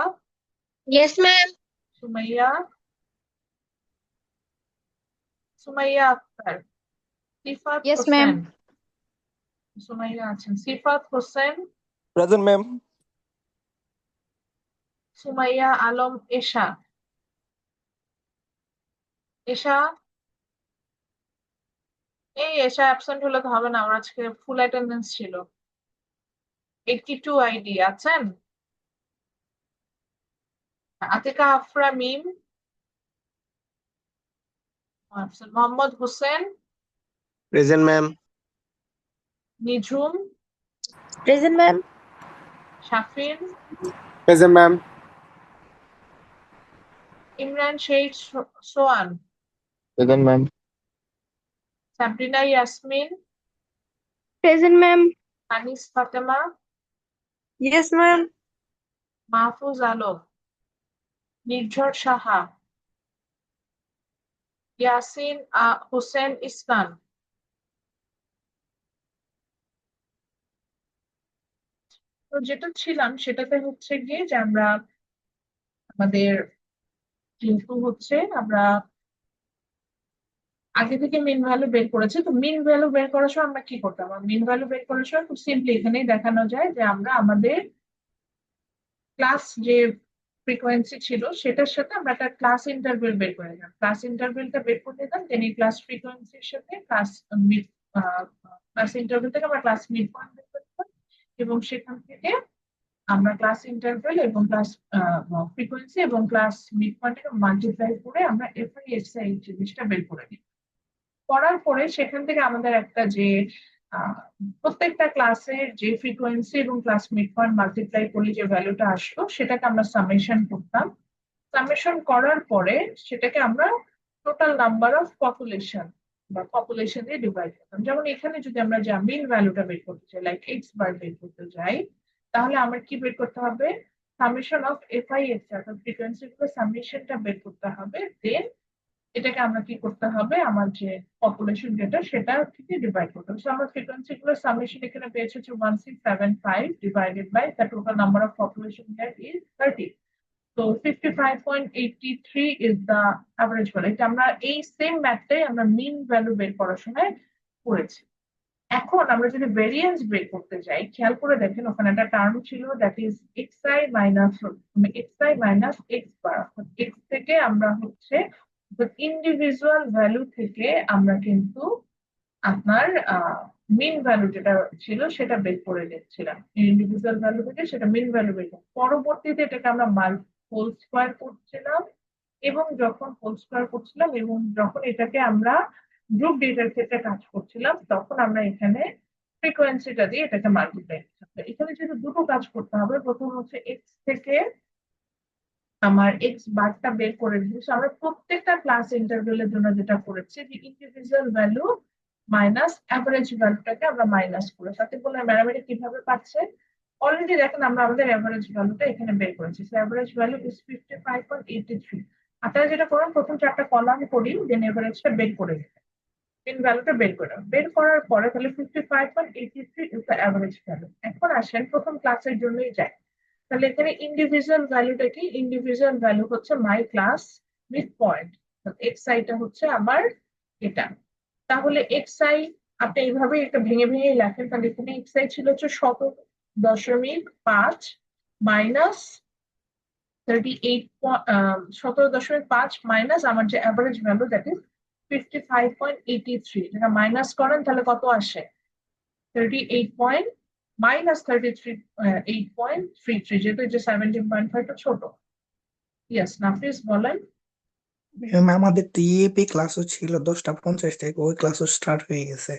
Yes, ma'am. Sumaiya, Sumaiya Akhtar, Sifat Yes, Hossain, ma'am. Sumaiya আছেন, Sifat Hossain, Present, ma'am. Sumaiya Alam এশা, এশা, এই এশা absent হলে তো হবে না, আমার আজকে ফুল attendance ছিল। 82 আইডি আছেন? Atika Afra Mim, absent. Mohammad Hossain, present ma'am Nijhum, Present, ma'am. Shafin, Present, ma'am. Imran Sheikh Soyan, Present, ma'am. Sabrina Yasmin, Present, ma'am. Anis Fatema, Yes, ma'am. Mahfuz Alam, Nirjhor Saha, Yasin Hossain Islam. তো যেটা ছিলাম সেটাতে হচ্ছে গিয়ে যে আমরা আমাদের যেহেতু হচ্ছে আমরা আগে থেকে মিন ভ্যালু বের করেছি, তো মিন ভ্যালু বের করার সময় আমরা কি করতাম? মিন ভ্যালু বের করার সময় খুব সিম্পলি এখানেই দেখানো যায় যে আমরা আমাদের ক্লাস যে ফ্রিকোয়েন্সি ছিল সেটার সাথে আমরা একটা ক্লাস ইন্টারভেল বের করে নিলাম, ক্লাস ইন্টারভেলটা বের করে নিলাম, দেন এই ক্লাস ফ্রিকোয়েন্সির সাথে ক্লাস মিড ক্লাস ইন্টারভেল থেকে আমরা ক্লাস মিড পয়েন্ট বের করে নিলাম, এবং সেখান থেকে আমরা ক্লাস ইন্টারভেল এবং ক্লাস ফ্রিকোয়েন্সি এবং ক্লাস মিড পয়েন্টকে মাল্টিপ্লাই করে আমরা এফআইএসআই এই জিনিসটা বের করে নিই। করার পরে সেখান থেকে আমাদের একটা যে প্রত্যেকটা ক্লাসের যে ফ্রিকোয়েন্সি এবং ক্লাস মিড পয়েন্ট মাল্টিপ্লাই করলে যে ভ্যালুটা আসতো সেটাকে আমরা সামেশন করতাম। সামেশন করার পরে সেটাকে আমরা টোটাল নাম্বার অফ পপুলেশন বা পপুলেশন দিয়ে ডিভাইড করতাম। যেমন এখানে যদি আমরা যা মিন ভ্যালুটা বের করতে চাই, লাইক এক্স বার বের করতে যাই, তাহলে আমার কি বের করতে হবে? সামেশন অফ এফআইএস অর্থাৎ ফ্রিকোয়েন্সি সামেশনটা বের করতে হবে, দেন এটাকে আমরা কি করতে হবে, আমার যে পপুলেশন যেটা সেটা থেকে ডিভাইড করতে হবে। আমার ফ্রিকোয়েন্সি গুলো সামেশন এখানে পেয়েছে হচ্ছে 1675 divided by the total number of population here is 30। তো 55.83 is the average value. এটা আমরা এই সেম ম্যাথটাই আমরা মিন ভ্যালু বের করার সময় করেছি। এখন আমরা যদি ভেরিয়েন্স বের করতে যাই, খেয়াল করে দেখেন ওখানে একটা টার্ম ছিল that is xi minus x bar. X থেকে আমরা হচ্ছে ইন্ডিভিজুয়াল ভ্যালু থেকে আমরা কিন্তু আপনার মিন ভ্যালু যেটা ছিল সেটা বের করে নিচ্ছিলাম, ইন্ডিভিজুয়াল ভ্যালু থেকে সেটা মিন ভ্যালু বের করে পরবর্তীতে এটাকে আমরা হোল স্কোয়ার করছিলাম, এবং যখন হোল স্কোয়ার করছিলাম এবং যখন এটাকে আমরা গ্রুপ ডেটার ক্ষেত্রে কাজ করছিলাম, তখন আমরা এখানে ফ্রিকোয়েন্সিটা দিয়ে এটাকে মাল্টিপ্লাই করতে। এখানে যেহেতু দুটো কাজ করতে হবে, প্রথম হচ্ছে এক্স থেকে আমার এক্স বারটা বের করে দিয়েছি। আমরা প্রত্যেকটা ক্লাস ইন্টারভেলের জন্য যেটা করেছি যে ইন্ডিভিজুয়াল ভ্যালু মাইনাস অ্যাভারেজ ভ্যালুটাকে আমরা মাইনাস করে, তাতে বলে ম্যাডাম এটা কিভাবে পাচ্ছে? অলরেডি দেখেন আমরা আমাদের অ্যাভারেজ ভ্যালুটা এখানে বের করেছি। Average value is 55.83। আপনারা যেটা করেন প্রথম চারটা কলাম করি, দেন অ্যাভারেজটা বের করে দিবেন, মিন ভ্যালুটা বের করে দেবেন। বের করার পরে তাহলে 55.83 ইজ দ্য অ্যাভারেজ ভ্যালু। এখন আসেন প্রথম ক্লাসের জন্যই যাই, তাহলে এখানে ইন্ডিভিজুয়াল ভ্যালুটা কি? ইন্ডিভিজুয়াল ভ্যালু হচ্ছে my class mid point, x আইটা হচ্ছে আমার এটা। তাহলে এক্স আই আপনি এইভাবে এটা ভেঙে ভেঙে লেখেন, তাহলে এখানে এক্স আই ছিল হচ্ছে 17.5 মাইনাস 17.5 মাইনাস আমার যে অ্যাভারেজ ভ্যালু দ্যাট ইজ 55.83। যেটা মাইনাস করেন তাহলে কত আসে? 38. মাইনাস 8.33, যেহেতু যে 17.5 ছোট। ইয়েস, নাফিস বলেন। ম্যাম আমাদের তো ইএপি ক্লাসও ছিল 10:50 থেকে, ওই ক্লাসও স্টার্ট হয়ে গেছে।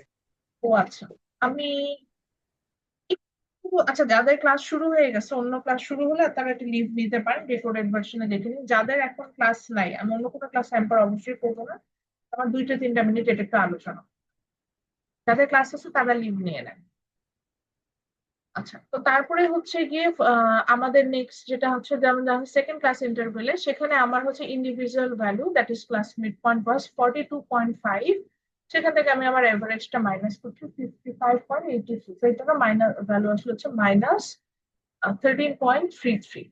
ও আচ্ছা, আমি আচ্ছা যাদের ক্লাস শুরু হয়ে গেছে, অন্য ক্লাস শুরু হলে তারা একটা লিভ নিতে পারেন, রেকর্ডেড ভার্সনে দেখে নিন। যাদের এখন ক্লাস নাই, আমি অন্য কোনো ক্লাস হ্যাম্পার অবশ্যই করবো না, আমার 2-3 মিনিট এটা একটু আলোচনা। যাদের ক্লাস আছে তারা লিভ নিয়ে নেন। আচ্ছা, তো তারপরে হচ্ছে গিয়ে আমাদের নেক্সট যেটা হচ্ছে, যেমন সেকেন্ড ক্লাস ইন্টারভেলে, সেখানে আমার হচ্ছে individual value that is class mid point ওয়াজ 42.5। সেখান থেকে আমি আমার এভারেজটা মাইনাস করছি 55.86। এটা মাইনাস ভ্যালু আসলে হচ্ছে মাইনাস 13.33।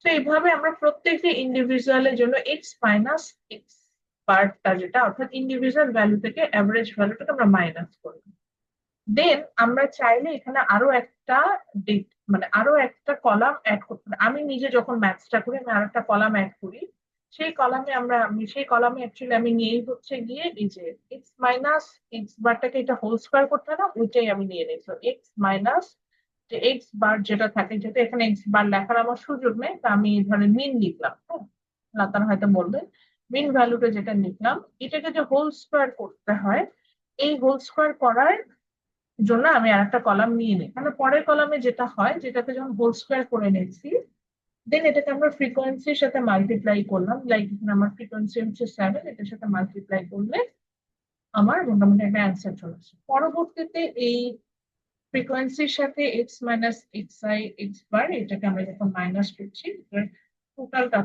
তো এইভাবে আমরা প্রত্যেকটি ইন্ডিভিজুয়ালের জন্য এক্স মাইনাস এক্স পার্টটা যেটা, অর্থাৎ ইন্ডিভিজুয়াল ভ্যালু থেকে অ্যাভারেজ ভ্যালুটাকে আমরা মাইনাস করি। দেন আমরা চাইলে এখানে আরো একটা মানে আরো একটা কলাম অ্যাড করতে পারি। আমি নিজে যখন ম্যাথসটা করি আমি আরো একটা কলাম অ্যাড করি, সেই কলামে অ্যাকচুয়ালি আমি নিয়েই হচ্ছে গিয়ে এই যে এক্স মাইনাস এক্স বারটাকে এটা হোল স্কোয়ার করতে হয় না, ওইটাই আমি নিয়ে নিই। তো এক্স মাইনাস যে এক্স বার যেটা থাকে, যেহেতু এখানে এক্স বার লেখার আমার সুযোগ নেই, তা আমি ধরেন মিন লিখলাম। হ্যাঁ, লাতান হয়তো বলবেন মিন ভ্যালুটা যেটা লিখলাম, এটাকে যে হোল স্কোয়ার করতে হয়, এই হোল স্কোয়ার করার জন্য আমি আর একটা কলাম নিয়ে নিই। মানে পরের কলামে যেটা হয়, যেটাকে যখন হোল স্কোয়ার করে নিয়েছি, দেন এটাকে আমরা ফ্রিকোয়েন্সির সাথে মাল্টিপ্লাই করলাম। লাইক এখানে আমার ফ্রিকোয়েন্সি হচ্ছে 7, এটার সাথে মাল্টিপ্লাই করলে আমার মোটামুটি একটা অ্যান্সার চলে আসে। পরবর্তীতে এই ফ্রিকোয়েন্সির সাথে x minus x i x bar, এটাকে আমরা যখন মাইনাস করছি, টোটালটা